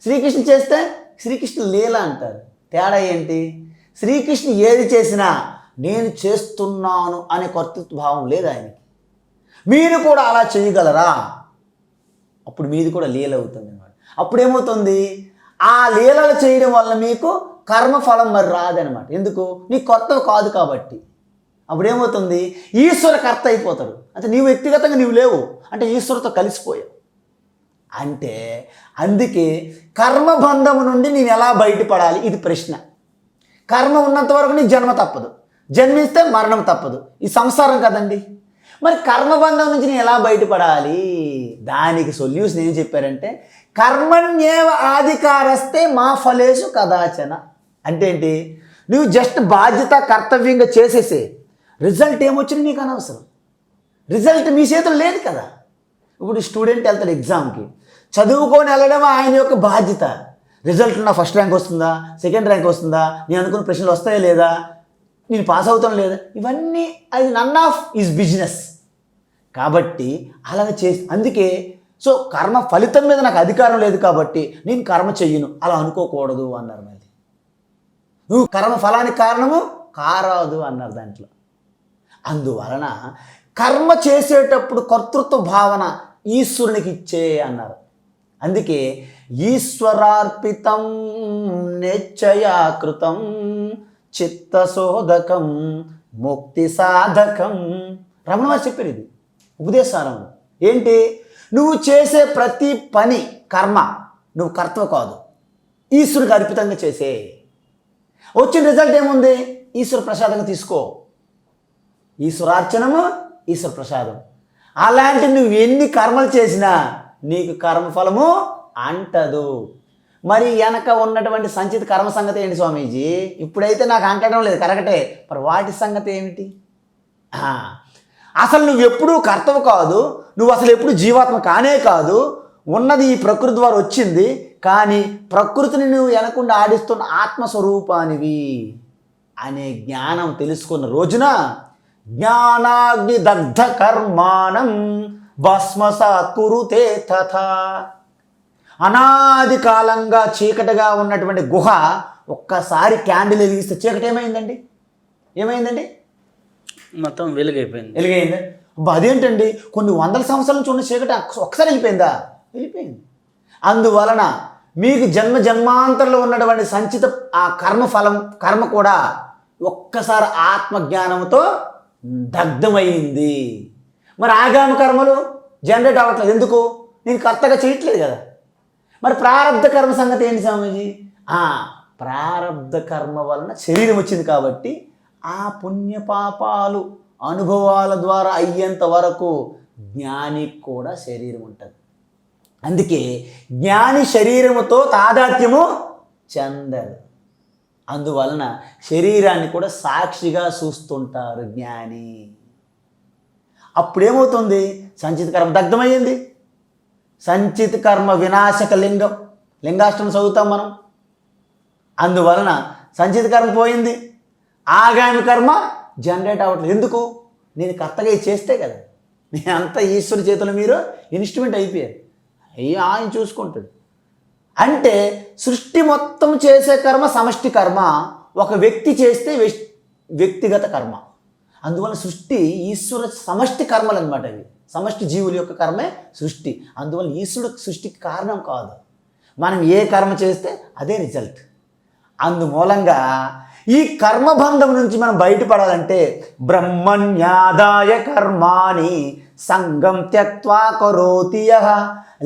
శ్రీకృష్ణుడు చేస్తే శ్రీకృష్ణుడు లీల అంటారు. తేడా ఏంటి? శ్రీకృష్ణుడు ఏది చేసినా నేను చేస్తున్నాను అనే కర్తృత్వ భావం లేదు ఆయనకి. మీరు కూడా అలా చేయగలరా? అప్పుడు మీది కూడా లీల అవుతుంది అన్నమాట. అప్పుడేమవుతుంది, ఆ లీలలు చేయడం వల్ల మీకు కర్మఫలం మరి రాదనమాట. ఎందుకు? నీ కొత్తవి కాదు కాబట్టి. అప్పుడేమవుతుంది, ఈశ్వరకర్త అయిపోతాడు. అంటే నీవు వ్యక్తిగతంగా నీవు లేవు, అంటే ఈశ్వరుతో కలిసిపోయావు. అంటే అందుకే కర్మబంధము నుండి నేను ఎలా బయటపడాలి, ఇది ప్రశ్న. కర్మ ఉన్నంత వరకు నీ జన్మ తప్పదు, జన్మిస్తే మరణం తప్పదు, ఈ సంసారం కదండి. మరి కర్మబంధం నుంచి నేను ఎలా బయటపడాలి, దానికి సొల్యూషన్ ఏం చెప్పారంటే, కర్మణ్యేవ ఆధికారస్తే మా ఫలేషు కదాచన. అంటే ఏంటి? నువ్వు జస్ట్ బాధ్యత కర్తవ్యంగా చేసేసే, రిజల్ట్ ఏమొచ్చినా నీకు అనవసరం. రిజల్ట్ మీ చేతులు లేదు కదా. ఇప్పుడు స్టూడెంట్ వెళ్తాడు ఎగ్జామ్కి, చదువుకొని వెళ్ళడం ఆయన యొక్క బాధ్యత. రిజల్ట్ నా ఫస్ట్ ర్యాంక్ వస్తుందా, సెకండ్ ర్యాంక్ వస్తుందా, నేను అనుకున్న ప్రశ్నలు వస్తాయా లేదా, నేను పాస్ అవుతాను లేదా, ఇవన్నీ అది నన్ ఆఫ్ ఈజ్ బిజినెస్. కాబట్టి అలాగ చేసి, అందుకే సో కర్మ ఫలితం మీద నాకు అధికారం లేదు కాబట్టి నేను కర్మ చెయ్యను అలా అనుకోకూడదు అన్నారు. మళ్ళీ నువ్వు కర్మ ఫలానికి కారణము కారాదు అన్నారు దాంట్లో. అందువలన కర్మ చేసేటప్పుడు కర్తృత్వ భావన ఈశ్వరునికి ఇచ్చే అన్నారు. అందుకే ఈశ్వరార్పితం నిశ్చయాకృతం చిత్తశోధకం ముక్తి సాధకం. రమణ మహర్షి చెప్పారు ఇది ఉపదేశారం. ఏంటి? నువ్వు చేసే ప్రతి పని కర్మ, నువ్వు కర్తవ కాదు, ఈశ్వరుడికి అర్పితంగా చేసే. వచ్చిన రిజల్ట్ ఏముంది? ఈశ్వర ప్రసాదంగా తీసుకో. ఈశ్వరార్చనము, ఈశ్వర ప్రసాదం. అలాంటి నువ్వు ఎన్ని కర్మలు చేసినా నీకు కర్మఫలము అంటదు. మరి వెనక ఉన్నటువంటి సంచిత కర్మ సంగతి ఏంటి స్వామీజీ? ఇప్పుడైతే నాకు అంటడం లేదు, కరెక్టే, మరి వాటి సంగతి ఏమిటి? అసలు నువ్వు ఎప్పుడూ కర్తవు కాదు, నువ్వు అసలు ఎప్పుడు జీవాత్మ కానే కాదు, ఉన్నది ఈ ప్రకృతి ద్వారా వచ్చింది, కానీ ప్రకృతిని నువ్వు వెనకుండా ఆడిస్తున్న ఆత్మస్వరూపానివి అనే జ్ఞానం తెలుసుకున్న రోజున జ్ఞానాగ్ని దగ్ధ కర్మాణం భస్మసాత్ కురుతే తథా. అనాది కాలంగా చీకటిగా ఉన్నటువంటి గుహ ఒక్కసారి క్యాండిల్ వెలిగిస్తే చీకటి ఏమైందండి? ఏమైందండి? మొత్తం వెలుగైపోయింది. వెలుగైందా? అదేంటండి, కొన్ని వందల సంవత్సరాల నుంచి ఉన్న చీకటి ఒక్కసారి వెళ్ళిపోయిందా? వెళ్ళిపోయింది. అందువలన మీకు జన్మ జన్మాంతరంలో ఉన్నటువంటి సంచిత ఆ కర్మ కూడా ఒక్కసారి ఆత్మజ్ఞానంతో దగ్ధమైంది. మరి ఆగామి కర్మలు జనరేట్ అవ్వట్లేదు. ఎందుకు? నేను కర్తగా చేయట్లేదు కదా. మరి ప్రారంధ కర్మ సంగతి ఏంటి స్వామీజీ? ప్రారంధ కర్మ వలన శరీరం వచ్చింది కాబట్టి ఆ పుణ్యపాపాలు అనుభవాల ద్వారా అయ్యేంత వరకు జ్ఞానికి కూడా శరీరం ఉంటుంది. అందుకే జ్ఞాని శరీరముతో తాదాత్మ్యము చెందరు. అందువలన శరీరాన్ని కూడా సాక్షిగా చూస్తుంటారు జ్ఞాని. అప్పుడేమవుతుంది? సంచిత కర్మ దగ్ధమయ్యింది. సంచిత కర్మ వినాశక లింగం, లింగాష్టం చదువుతాం మనం. అందువలన సంచిత కర్మ పోయింది, ఆగామి కర్మ జనరేట్ అవ్వట్లేదు. ఎందుకు? నేను కర్తగా చేస్తే కదా. నేను అంతా ఈశ్వరు చేతులు మీరు ఇన్స్ట్రుమెంట్ అయిపోయారు, ఆయన చూసుకుంటాడు. అంటే సృష్టి మొత్తం చేసే కర్మ సమష్టి కర్మ, ఒక వ్యక్తి చేస్తే వ్యక్తిగత కర్మ. అందువల్ల సృష్టి ఈశ్వర సమష్టి కర్మలు అనమాట. అవి సమష్టి జీవుల యొక్క కర్మే సృష్టి. అందువల్ల ఈశ్వరుడు సృష్టికి కారణం కాదు. మనం ఏ కర్మ చేస్తే అదే రిజల్ట్. అందుమూలంగా ఈ కర్మబంధం నుంచి మనం బయటపడాలంటే బ్రహ్మణ్యాదాయ కర్మాణి సంగం త్యక్త్వా కరోతి యః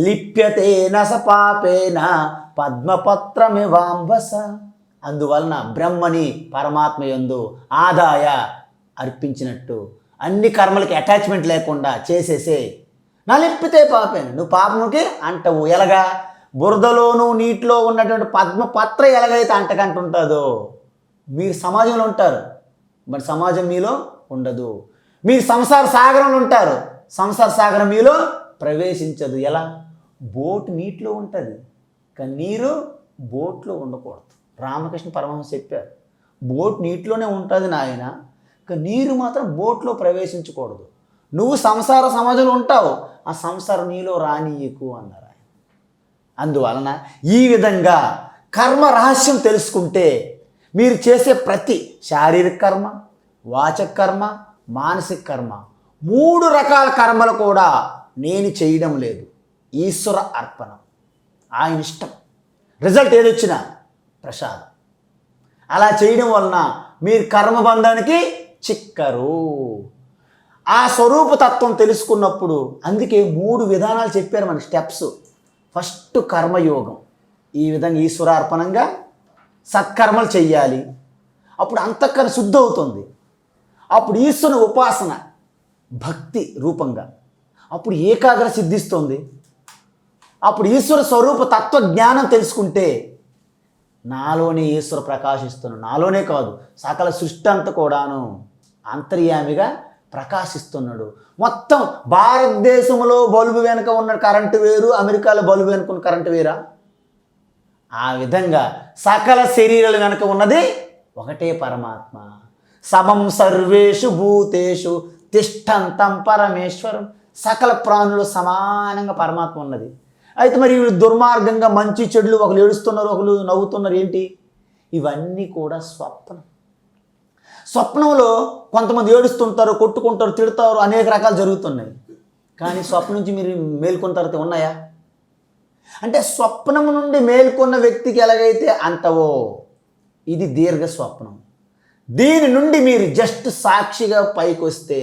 లిప్యతేన స పాపేన పద్మపత్రమివాంబస. అందువలన బ్రహ్మని పరమాత్మ యందు ఆదాయ అర్పించినట్టు అన్ని కర్మలకి అటాచ్మెంట్ లేకుండా చేసేసే. నా లిప్పితే పాపేన, నువ్వు పాపముకి అంటవు. ఎలాగా? బురదలోను నీటిలో ఉన్నటువంటి పద్మపత్ర ఎలాగైతే అంటకంటుంటుందో. మీరు సమాజంలో ఉంటారు, మరి సమాజం మీలో ఉండదు. మీరు సంసార సాగరంలో ఉంటారు, సంసార సాగరం మీలో ప్రవేశించదు. ఎలా? బోటు నీటిలో ఉంటుంది, కానీ నీరు బోట్లో ఉండకూడదు. రామకృష్ణ పరమహంస చెప్పారు, బోట్ నీటిలోనే ఉంటుంది నాయన, కానీ నీరు మాత్రం బోట్లో ప్రవేశించకూడదు. నువ్వు సంసార సమాజంలో ఉంటావు, ఆ సంసారం నీలో రానీయకు అన్నారు ఆయన. అందువలన ఈ విధంగా కర్మ రహస్యం తెలుసుకుంటే మీరు చేసే ప్రతి శారీరక కర్మ, వాచక కర్మ, మానసిక కర్మ, 3 రకాల కర్మలు కూడా నేను చేయడం లేదు, ఈశ్వర అర్పణం. ఆయన ఇష్టం. రిజల్ట్ ఏదొచ్చినా ప్రసాదం. అలా చేయడం వలన మీరు కర్మబంధానికి చిక్కరు. ఆ స్వరూప తత్వం తెలుసుకున్నప్పుడు అందుకే 3 విధానాలు చెప్పారు మన స్టెప్స్. ఫస్ట్ కర్మయోగం, ఈ విధంగా ఈశ్వరార్పణంగా సత్కర్మలు చెయ్యాలి. అప్పుడు అంతఃకరణ శుద్ధి అవుతుంది. అప్పుడు ఈశ్వరుని ఉపాసన భక్తి రూపంగా, అప్పుడు ఏకాగ్ర సిద్ధిస్తుంది. అప్పుడు ఈశ్వర స్వరూప తత్వ జ్ఞానం తెలుసుకుంటే నాలోనే ఈశ్వర ప్రకాశిస్తున్నాడు. నాలోనే కాదు, సకల సృష్టి అంతా కూడాను అంతర్యామిగా ప్రకాశిస్తున్నాడు. మొత్తం భారతదేశంలో బల్బు వెనుక ఉన్న కరెంటు వేరు, అమెరికాలో బల్బు వెనుక ఉన్న కరెంటు వేరా? ఆ విధంగా సకల శరీరాల వెనుక ఉన్నది ఒకటే పరమాత్మ. సమం సర్వేషు భూతేషు తిష్టంతం పరమేశ్వరం. సకల ప్రాణులు సమానంగా పరమాత్మ ఉన్నది. అయితే మరి వీళ్ళు దుర్మార్గంగా మంచి చెడులు, ఒకరు ఏడుస్తున్నారు, ఒకరు నవ్వుతున్నారు. ఏంటి? ఇవన్నీ కూడా స్వప్నం. స్వప్నంలో కొంతమంది ఏడుస్తుంటారు, కొట్టుకుంటారు, తిడతారు, అనేక రకాలు జరుగుతున్నాయి. కానీ స్వప్నం నుంచి మీరు మేల్కొన్న తర్వాత ఉన్నాయా? అంటే స్వప్నం నుండి మేల్కొన్న వ్యక్తికి ఎలాగైతే అంతవో ఇది దీర్ఘ స్వప్నం. దీని నుండి మీరు జస్ట్ సాక్షిగా పైకి వస్తే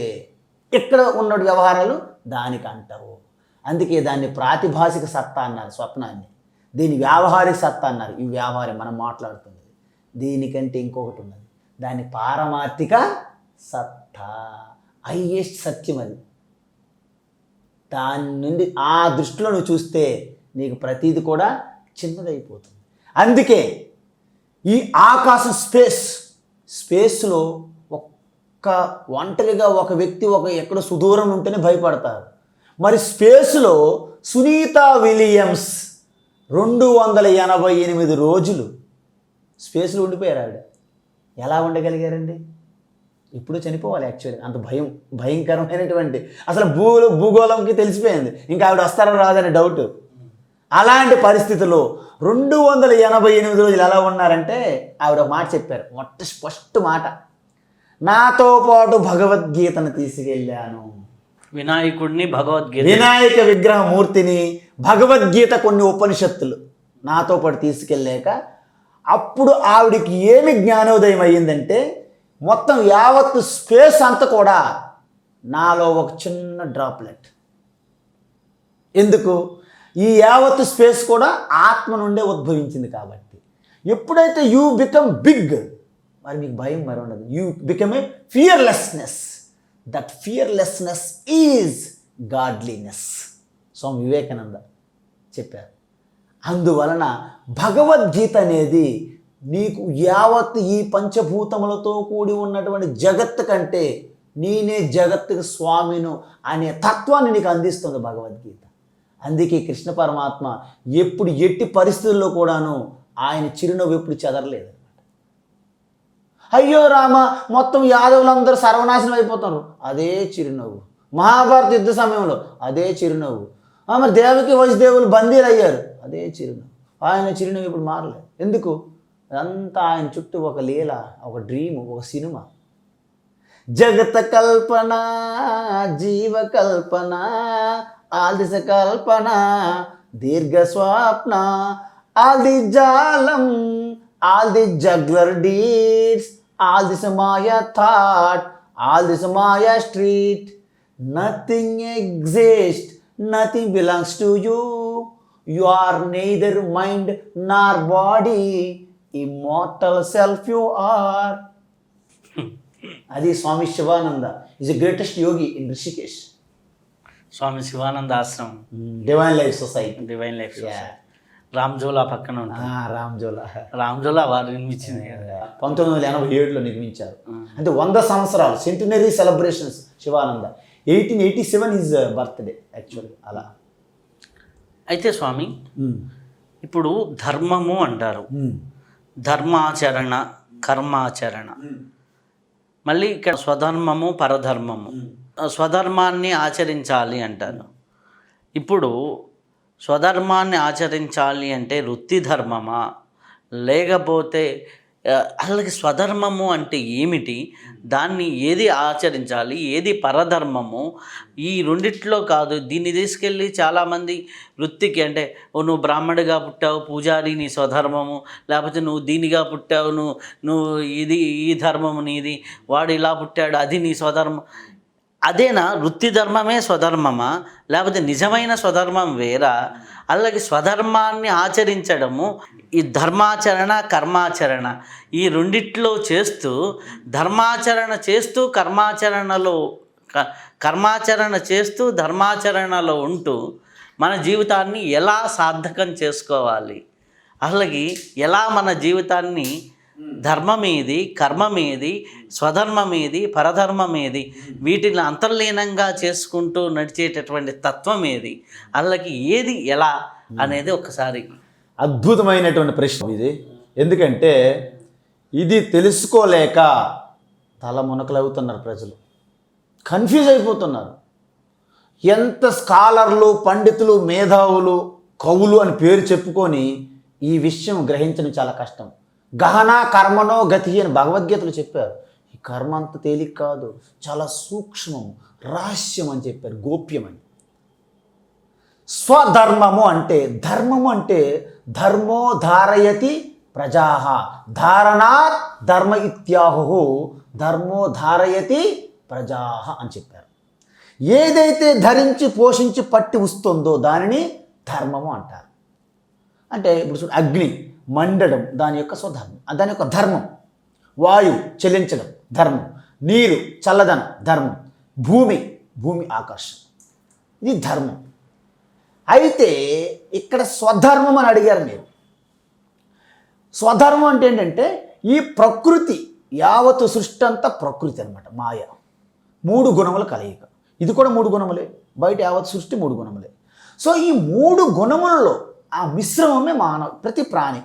ఇక్కడ ఉన్న వ్యవహారాలు దానికి అంటవు. అందుకే దాన్ని ప్రాతిభాసిక సత్తా అన్నారు స్వప్నాన్ని, దీని వ్యావహారిక సత్తా అన్నారు. ఈ వ్యావహారం మనం మాట్లాడుతుంది. దీనికంటే ఇంకొకటి ఉన్నది, దాని పారమార్థిక సత్తా, హైయెస్ట్ సత్యం అది. దాని నుండి ఆ దృష్టిలో నువ్వు చూస్తే నీకు ప్రతీది కూడా చిన్నదైపోతుంది. అందుకే ఈ ఆకాశం స్పేస్లో ఒక్క ఒంటరిగా ఒక వ్యక్తి ఎక్కడ సుదూరం ఉంటేనే భయపడతారు. మరి స్పేస్లో సునీత విలియమ్స్ 288 రోజులు స్పేస్లో ఉండిపోయారు. ఆవిడ ఎలా ఉండగలిగారండి? ఇప్పుడు చనిపోవాలి యాక్చువల్లీ, అంత భయంకరమైనటువంటి అసలు భూగోళంకి తెలిసిపోయింది ఇంకా ఆవిడ వస్తారో రాదని డౌట్. అలాంటి పరిస్థితుల్లో 288 రోజులు ఎలా ఉన్నారంటే ఆవిడ ఒక మాట చెప్పారు. ఫస్ట్ మాట, నాతో పాటు భగవద్గీతను తీసుకెళ్ళాను. వినాయకుడిని, భగవద్గీత, వినాయక విగ్రహమూర్తిని, భగవద్గీత, కొన్ని ఉపనిషత్తులు నాతో పాటు తీసుకెళ్ళాక అప్పుడు ఆవిడికి ఏమి జ్ఞానోదయం అయ్యిందంటే మొత్తం యావత్తు స్పేస్ అంతా కూడా నాలో ఒక చిన్న డ్రాప్లెట్. ఎందుకు? ఈ యావత్తు స్పేస్ కూడా ఆత్మ నుండే ఉద్భవించింది కాబట్టి. ఎప్పుడైతే యూ బికమ్ బిగ్, మరి మీకు భయం మరి ఉండదు. You become a fearlessness. That fearlessness is godliness. Swami Vivekananda చెప్పారు. అందువలన భగవద్గీత అనేది నీకు యావత్ ఈ పంచభూతములతో కూడి ఉన్నటువంటి జగత్తు కంటే నేనే జగత్తుకు స్వామిను అనే తత్వాన్ని నీకు అందిస్తుంది భగవద్గీత. అందుకే కృష్ణ పరమాత్మ ఎప్పుడు ఎట్టి పరిస్థితుల్లో కూడాను ఆయన చిరునవ్వు ఎప్పుడు చెదరలేదు. అయ్యో రామ, మొత్తం యాదవులందరూ సర్వనాశనం అయిపోతారు, అదే చిరునవ్వు. మహాభారత యుద్ధ సమయంలో అదే చిరునవ్వు. మరి దేవకి వసుదేవులు బందీలు అయ్యారు, అదే చిరునవ్వు. ఆయన చిరునవ్వు ఇప్పుడు మారలేదు. ఎందుకు? అదంతా ఆయన చుట్టూ ఒక లీల, ఒక డ్రీము, ఒక సినిమా. జగత కల్పన, జీవ కల్పన, ఆల్ దిశ కల్పన, దీర్ఘ స్వప్న, ఆల్ ది జాలం, all the juggler deeds, all this maya thought, all this maya street. Nothing exist, nothing belongs to you. You are neither mind nor body, immortal self you are. అది Swami Sivananda is the greatest yogi in Rishikesh. Swami Sivananda ఆశ్రమం, Divine Life Society. Divine Life Ram Jhula పక్కన ఉంటుంది. రామ్జోలా వారు నిర్మించింది 1987లో నిర్మించారు. అంటే 100 సంవత్సరాలు centenary celebrations Sivananda. 1887 is birthday actually. అలా అయితే స్వామి, ఇప్పుడు ధర్మము అంటారు, ధర్మాచరణ, కర్మాచరణ. మళ్ళీ ఇక్కడ స్వధర్మము, పరధర్మము. స్వధర్మాన్ని ఆచరించాలి అంటారు. ఇప్పుడు స్వధర్మాన్ని ఆచరించాలి అంటే వృత్తి ధర్మమా, లేకపోతే అలాగే స్వధర్మము అంటే ఏమిటి, దాన్ని ఏది ఆచరించాలి, ఏది పరధర్మము, ఈ రెండిట్లో కాదు. దీన్ని తీసుకెళ్ళి చాలామంది వృత్తికి, అంటే నువ్వు బ్రాహ్మడిగా పుట్టావు పూజారి నీ స్వధర్మము, లేకపోతే నువ్వు దీనిగా పుట్టావు నువ్వు ఇది ఈ ధర్మము నీది, వాడు ఇలా పుట్టాడు అది నీ స్వధర్మం. అదేనా వృత్తి ధర్మమే స్వధర్మమా, లేకపోతే నిజమైన స్వధర్మం వేరా? అలాగే స్వధర్మాన్ని ఆచరించడము, ఈ ధర్మాచరణ కర్మాచరణ ఈ రెండిట్లో చేస్తూ, ధర్మాచరణ చేస్తూ కర్మాచరణ చేస్తూ ధర్మాచరణలో ఉంటూ మన జీవితాన్ని ఎలా సార్థకం చేసుకోవాలి, అలాగే ఎలా మన జీవితాన్ని ధర్మమేది, కర్మమేది, స్వధర్మమేది, పరధర్మమేది, వీటిని అంతర్లీనంగా చేసుకుంటూ నడిచేటటువంటి తత్వం ఏది, అలాగే ఏది ఎలా అనేది ఒకసారి. అద్భుతమైనటువంటి ప్రశ్న ఇది. ఎందుకంటే ఇది తెలుసుకోలేక తల మునకలవుతున్నారు ప్రజలు, కన్ఫ్యూజ్ అయిపోతున్నారు. ఎంత స్కాలర్లు, పండితులు, మేధావులు, కవులు అని పేరు చెప్పుకొని ఈ విషయం గ్రహించడం చాలా కష్టం. గహన కర్మనో గతి అని భగవద్గీతలు చెప్పారు. ఈ కర్మ అంత తేలిక కాదు, చాలా సూక్ష్మం, రహస్యం అని చెప్పారు, గోప్యమని. స్వధర్మము అంటే, ధర్మము అంటే ధర్మో ధారయతి ప్రజాః, ధారణాత్ ధర్మ ఇత్యాహు, ధర్మో ధారయతి ప్రజాః అని చెప్పారు. ఏదైతే ధరించి పోషించి పట్టి వస్తుందో దానిని ధర్మము అంటారు. అంటే ఇప్పుడు చూడు, అగ్ని మండడం దాని యొక్క స్వధర్మం, దాని యొక్క ధర్మం. వాయువు చలించడం ధర్మం, నీరు చల్లదనం ధర్మం, భూమి ఆకర్షణ, ఇది ధర్మం. అయితే ఇక్కడ స్వధర్మం అని అడిగారు మీరు. స్వధర్మం అంటే ఏంటంటే ఈ ప్రకృతి యావత్తు సృష్టి అంతా ప్రకృతి అనమాట, మాయ, 3 గుణముల కలయిక. ఇది కూడా 3 గుణములే, బయట యావత్ సృష్టి 3 గుణములే. సో ఈ 3 గుణములలో ఆ మిశ్రమమే ప్రతి ప్రాణి.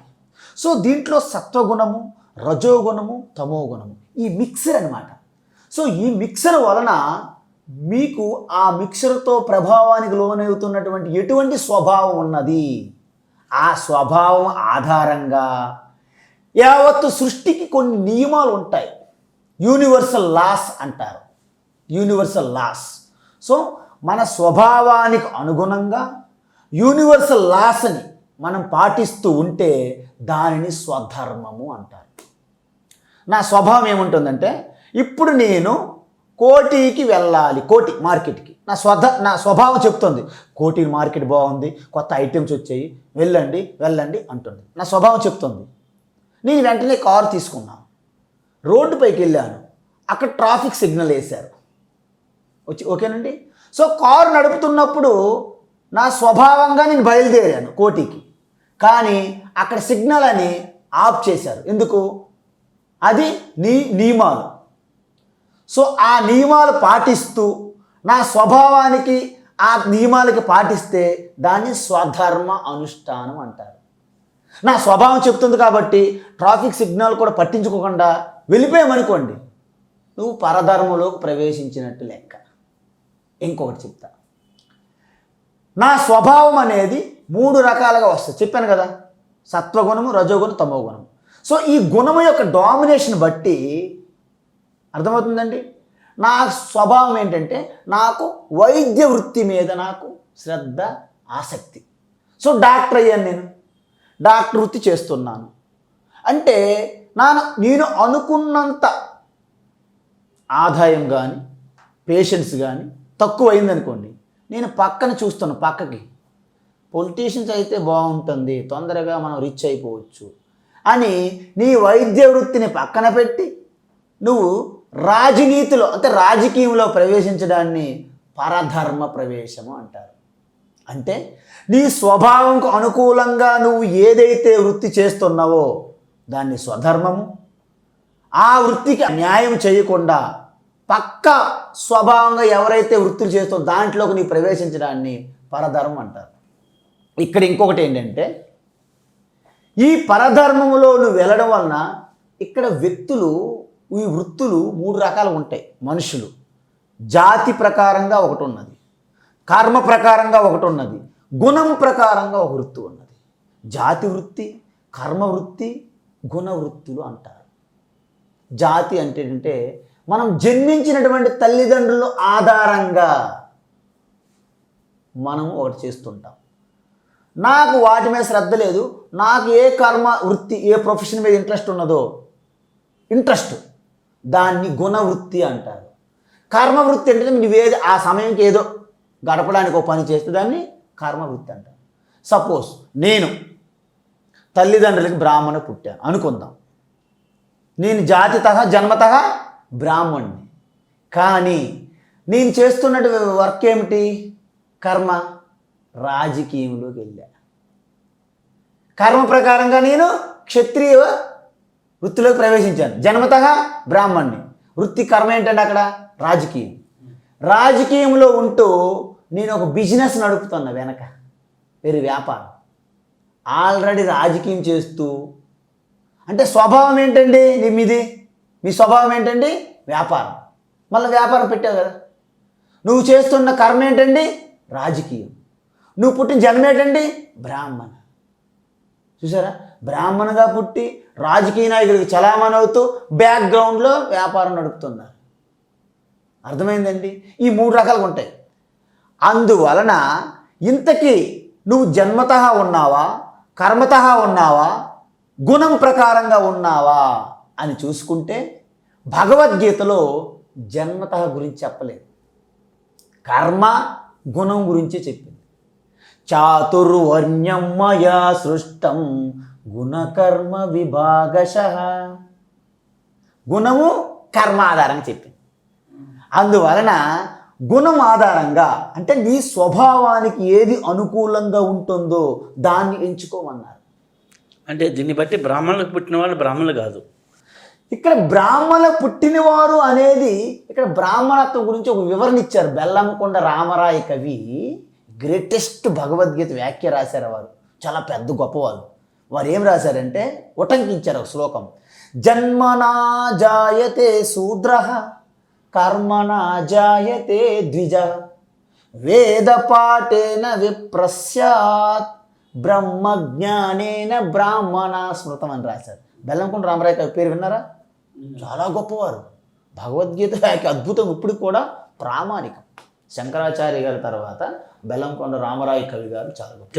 సో దీంట్లో సత్వగుణము, రజోగుణము, తమోగుణము, ఈ మిక్సర్ అనమాట. సో ఈ మిక్సర్ వలన మీకు ఆ మిక్సర్తో ప్రభావానికి లోనవుతున్నటువంటి ఎటువంటి స్వభావం ఉన్నది, ఆ స్వభావం ఆధారంగా యావత్తు సృష్టికి కొన్ని నియమాలు ఉంటాయి. యూనివర్సల్ లాస్ అంటారు, యూనివర్సల్ లాస్. సో మన స్వభావానికి అనుగుణంగా యూనివర్సల్ లాస్ని మనం పాటిస్తూ ఉంటే దానిని స్వధర్మము అంటారు. నా స్వభావం ఏముంటుందంటే, ఇప్పుడు నేను కోటికి వెళ్ళాలి, కోటి మార్కెట్కి, నా స్వభావం చెప్తుంది కోటి మార్కెట్ బాగుంది, కొత్త ఐటమ్స్ వచ్చాయి, వెళ్ళండి అంటుంది, నా స్వభావం చెప్తుంది. నేను వెంటనే కారు తీసుకున్నాను, రోడ్డుపైకి వెళ్ళాను, అక్కడ ట్రాఫిక్ సిగ్నల్ వేశారు, ఓకేనండి. సో కారు నడుపుతున్నప్పుడు నా స్వభావంగా నేను బయలుదేరాను కోటికి, కానీ అక్కడ సిగ్నల్ అని ఆఫ్ చేశారు. ఎందుకు? అది నియమాలు. సో ఆ నియమాలు పాటిస్తూ నా స్వభావానికి ఆ నియమాలకి పాటిస్తే దాన్ని స్వధర్మ అనుష్ఠానం అంటారు. నా స్వభావం చెప్తుంది కాబట్టి ట్రాఫిక్ సిగ్నల్ కూడా పట్టించుకోకుండా వెళ్ళిపోయామనుకోండి, నువ్వు పరధర్మంలోకి ప్రవేశించినట్టు లెక్క. ఇంకొకటి చెప్తా, నా స్వభావం అనేది 3 రకాలుగా వస్తుంది, చెప్పాను కదా, సత్వగుణము, రజోగుణం, తమోగుణం. సో ఈ గుణము యొక్క డామినేషన్ బట్టి అర్థమవుతుందండి. నా స్వభావం ఏంటంటే నాకు వైద్య వృత్తి మీద నాకు శ్రద్ధ, ఆసక్తి. సో డాక్టర్ అయ్యాను, నేను డాక్టర్ వృత్తి చేస్తున్నాను అంటే నేను అనుకున్నంత ఆదాయం కానీ పేషెంట్స్ కానీ తక్కువైందనుకోండి, నేను పక్కన చూస్తాను, పక్కకి పొలిటీషియన్స్ అయితే బాగుంటుంది, తొందరగా మనం రిచ్ అయిపోవచ్చు అని నీ వైద్య వృత్తిని పక్కన పెట్టి నువ్వు రాజనీతిలో అంటే రాజకీయంలో ప్రవేశించడాన్ని పరధర్మ ప్రవేశము అంటారు. అంటే నీ స్వభావంకు అనుకూలంగా నువ్వు ఏదైతే వృత్తి చేస్తున్నావో దాన్ని స్వధర్మము, ఆ వృత్తికి న్యాయం చేయకుండా పక్క స్వభావంగా ఎవరైతే వృత్తులు చేస్తో దాంట్లోకి నీ ప్రవేశించడాన్ని పరధర్మం అంటారు. ఇక్కడ ఇంకొకటి ఏంటంటే, ఈ పరధర్మములో నువ్వు వెళ్ళడం వలన ఇక్కడ వ్యక్తులు, ఈ వృత్తులు 3 రకాలు ఉంటాయి. మనుషులు జాతి ప్రకారంగా ఒకటి ఉన్నది, కర్మ ప్రకారంగా ఒకటి ఉన్నది, గుణం ప్రకారంగా ఒక వృత్తి ఉన్నది. జాతి వృత్తి, కర్మ వృత్తి, గుణవృత్తులు అంటారు. జాతి అంటే ఏంటంటే మనం జన్మించినటువంటి తల్లిదండ్రుల ఆధారంగా మనం ఒకటి చేస్తుంటాం. నాకు వాటి మీద శ్రద్ధ లేదు, నాకు ఏ కర్మ వృత్తి ఏ ప్రొఫెషన్ మీద ఇంట్రెస్ట్ దాన్ని గుణవృత్తి అంటారు. కర్మవృత్తి అంటే నువ్వే ఆ సమయంకి ఏదో గడపడానికి ఒక పని చేస్తే దాన్ని కర్మవృత్తి అంటారు. సపోజ్ నేను తల్లిదండ్రులకి బ్రాహ్మణ పుట్టాను అనుకుందాం. నేను జన్మతః బ్రాహ్మణ్ణి. కానీ నేను చేస్తున్నట్టు వర్క్ ఏమిటి? కర్మ. రాజకీయంలోకి వెళ్ళా. కర్మ ప్రకారంగా నేను క్షత్రియ వృత్తిలోకి ప్రవేశించాను. జన్మతః బ్రాహ్మణ్ణి. వృత్తి కర్మ ఏంటంటే అక్కడ రాజకీయం. రాజకీయంలో ఉంటూ నేను ఒక బిజినెస్ నడుపుతున్నా వెనక, వేరే వ్యాపారం. ఆల్రెడీ రాజకీయం చేస్తూ అంటే స్వభావం ఏంటండి మీ స్వభావం ఏంటండి? వ్యాపారం. మళ్ళీ వ్యాపారం పెట్టావు కదా. నువ్వు చేస్తున్న కర్మ ఏంటండి? రాజకీయం. నువ్వు పుట్టిన జన్మ ఏంటండి? బ్రాహ్మణ. చూసారా? బ్రాహ్మణగా పుట్టి రాజకీయ నాయకుడికి చలామణి అవుతూ బ్యాక్గ్రౌండ్లో వ్యాపారం నడుపుతున్నారు. అర్థమైందండి? ఈ 3 రకాలుగా ఉంటాయి. అందువలన ఇంతకీ నువ్వు జన్మతః ఉన్నావా, కర్మతః ఉన్నావా, గుణం ప్రకారంగా ఉన్నావా అని చూసుకుంటే భగవద్గీతలో జన్మతః గురించి చెప్పలేదు, కర్మ గుణం గురించే చెప్పింది. చాతుర్వర్ణ్యం మయా సృష్టం గుణకర్మ విభాగశః. గుణము కర్మ ఆధారంగా చెప్పింది. అందువలన గుణం ఆధారంగా అంటే నీ స్వభావానికి ఏది అనుకూలంగా ఉంటుందో దాన్ని ఎంచుకోమన్నారు. అంటే దీన్ని బట్టి బ్రాహ్మణులకు పుట్టిన వాళ్ళు బ్రాహ్మణులు కాదు. ఇక్కడ బ్రాహ్మణ పుట్టినవారు అనేది ఇక్కడ బ్రాహ్మణత్వం గురించి ఒక వివరణ ఇచ్చారు. బెల్లంకొండ రామరాయ కవి గ్రేటెస్ట్ భగవద్గీత వ్యాఖ్య రాశారు. వారు చాలా పెద్ద గొప్పవారు. వారు ఏం రాశారంటే ఉటంకించారు ఒక శ్లోకం. జన్మనా జాయతే శూద్రః కర్మణా జాయతే ద్విజః వేదపాఠేన విప్రస్యాత్ బ్రహ్మజ్ఞానేన బ్రాహ్మణ స్మృతం అని రాశారు. బెల్లంకొండ రామరాయ కవి పేరు విన్నారా? చాలా గొప్పవారు. భగవద్గీత వ్యాఖ్య అద్భుతం. ఇప్పుడు కూడా ప్రామాణికం. శంకరాచార్య గారి తర్వాత బెల్లంకొండ రామరాయ కవి గారు చాలా గొప్ప.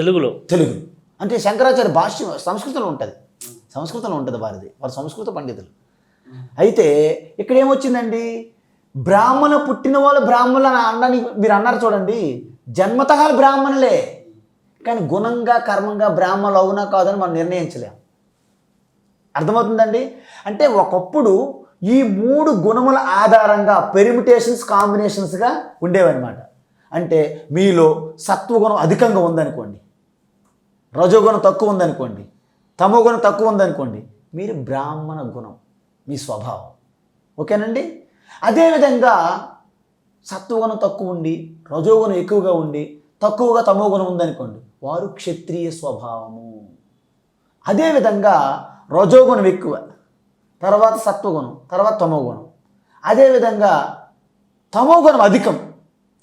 తెలుగు అంటే శంకరాచార్య భాష్యం సంస్కృతంలో ఉంటుంది వారిది. వారు సంస్కృత పండితులు. అయితే ఇక్కడ ఏమొచ్చిందండి? బ్రాహ్మణ పుట్టిన వాళ్ళు బ్రాహ్మణులు అని అనడానికి మీరు అన్నారు చూడండి. జన్మతః బ్రాహ్మణులే, కానీ గుణంగా కర్మంగా బ్రాహ్మణులు అవునా కాదని మనం నిర్ణయించలేం. అర్థమవుతుందండి? అంటే ఒకప్పుడు ఈ 3 గుణముల ఆధారంగా పెరిమిటేషన్స్ కాంబినేషన్స్గా ఉండేవన్నమాట. అంటే మీలో సత్వగుణం అధికంగా ఉందనుకోండి, రజోగుణం తక్కువ ఉందనుకోండి, తమోగుణం తక్కువ ఉందనుకోండి, మీరు బ్రాహ్మణ గుణం మీ స్వభావం. ఓకేనండి? అదేవిధంగా సత్వగుణం తక్కువ ఉండి రజోగుణం ఎక్కువగా ఉండి తక్కువగా తమోగుణం ఉందనుకోండి, వారు క్షత్రియ స్వభావము. అదేవిధంగా రజోగుణం ఎక్కువ, తర్వాత సత్వగుణం, తర్వాత తమోగుణం. అదేవిధంగా తమోగుణం అధికం,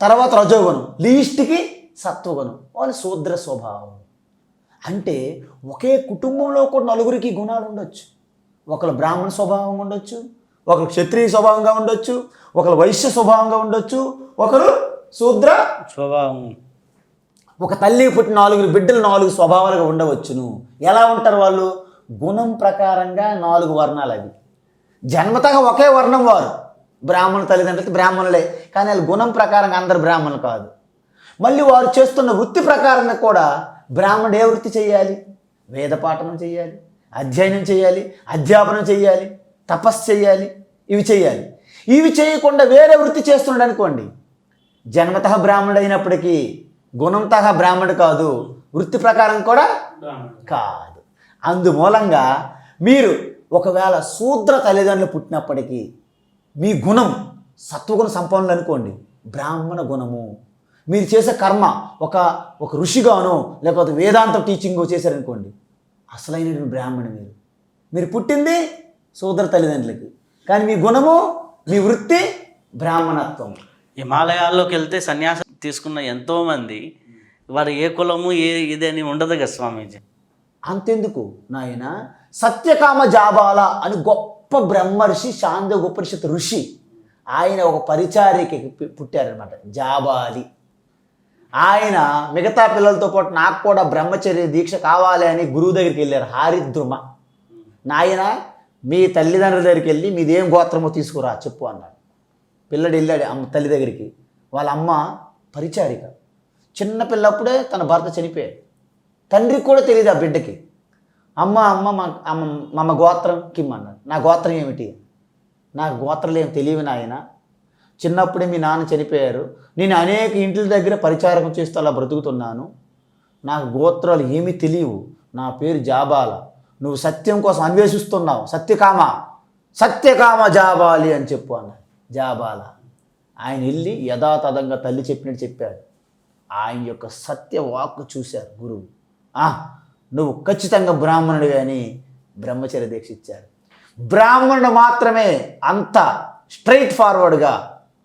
తర్వాత రజోగుణం, లీస్ట్కి సత్వగుణం, వాళ్ళు శూద్ర స్వభావం. అంటే ఒకే కుటుంబంలో కూడా 4కి గుణాలు ఉండొచ్చు. ఒకరు బ్రాహ్మణ స్వభావంగా ఉండొచ్చు, ఒకరు క్షత్రియ స్వభావంగా ఉండొచ్చు, ఒకరు వైశ్య స్వభావంగా ఉండొచ్చు, ఒకరు శూద్ర స్వభావం. ఒక తల్లి పుట్టిన 4 బిడ్డలు 4 స్వభావాలుగా ఉండవచ్చును. ఎలా ఉంటారు వాళ్ళు? గుణం ప్రకారంగా 4 వర్ణాలు అవి. జన్మతః ఒకే వర్ణం వారు, బ్రాహ్మణ తల్లిదండ్రులకి బ్రాహ్మణులే, కానీ వాళ్ళు గుణం ప్రకారంగా అందరు బ్రాహ్మణులు కాదు. మళ్ళీ వారు చేస్తున్న వృత్తి ప్రకారంగా కూడా బ్రాహ్మణుడు ఏ వృత్తి చేయాలి? వేదపాఠనం చేయాలి, అధ్యయనం చేయాలి, అధ్యాపనం చేయాలి, తపస్సు చేయాలి, ఇవి చేయాలి. ఇవి చేయకుండా వేరే వృత్తి చేస్తున్నాడు అనుకోండి, జన్మతః బ్రాహ్మణుడు అయినప్పటికీ గుణంతః బ్రాహ్మణుడు కాదు, వృత్తి ప్రకారం కూడా కాదు. అందుమూలంగా మీరు ఒకవేళ శూద్ర తల్లిదండ్రులు పుట్టినప్పటికీ మీ గుణం సత్వగుణ సంపన్నులు అనుకోండి, బ్రాహ్మణ గుణము. మీరు చేసే కర్మ ఒక ఋషిగానో లేకపోతే వేదాంతం టీచింగ్ చేశారనుకోండి, అసలైనటువంటి బ్రాహ్మణుడు. మీరు పుట్టింది శూద్ర తల్లిదండ్రులకి, కానీ మీ గుణము మీ వృత్తి బ్రాహ్మణత్వం. హిమాలయాల్లోకి వెళ్తే సన్యాసం తీసుకున్న ఎంతోమంది వారు ఏ కులము ఇదని ఉండదు కదా స్వామీజీ. అంతెందుకు నాయన, సత్యకామ జాబాల అని గొప్ప బ్రహ్మర్షి, శాందోగ ఉపనిషత్ ఋషి, ఆయన ఒక పరిచారిక పుట్టారనమాట, జాబాలి. ఆయన మిగతా పిల్లలతో పాటు నాకు కూడా బ్రహ్మచర్య దీక్ష కావాలి అని గురువు దగ్గరికి వెళ్ళారు, హారిద్రుమ. నాయన, మీ తల్లిదండ్రుల దగ్గరికి వెళ్ళి మీదేం గోత్రమో తీసుకురా చెప్పు అన్నాడు. పిల్లడు వెళ్ళాడు తల్లి దగ్గరికి. వాళ్ళ అమ్మ పరిచారిక, చిన్న పిల్లప్పుడే తన భర్త చనిపోయాడు. తండ్రికి కూడా తెలియదు ఆ బిడ్డకి. అమ్మ అమ్మ గోత్రం కిమ్ అన్నాడు. నా గోత్రం ఏమిటి? నా గోత్రాలు ఏం తెలియవు నాయన, చిన్నప్పుడే మీ నాన్న చనిపోయారు, నేను అనేక ఇంట్ల దగ్గర పరిచారకం చేస్తూ అలా బ్రతుకుతున్నాను, నాకు గోత్రాలు ఏమీ తెలియవు, నా పేరు జాబాల, నువ్వు సత్యం కోసం అన్వేషిస్తున్నావు, సత్యకామ జాబాలి అని చెప్పు అన్నాడు. జాబాల. ఆయన వెళ్ళి యథాతథంగా తల్లి చెప్పినట్టు చెప్పాడు. ఆయన యొక్క సత్య వాక్కు చూశారు గురువు. నువ్వు ఖచ్చితంగా బ్రాహ్మణుడివి అని బ్రహ్మచర్య దీక్ష ఇచ్చారు. బ్రాహ్మణుడు మాత్రమే అంత స్ట్రైట్ ఫార్వర్డ్గా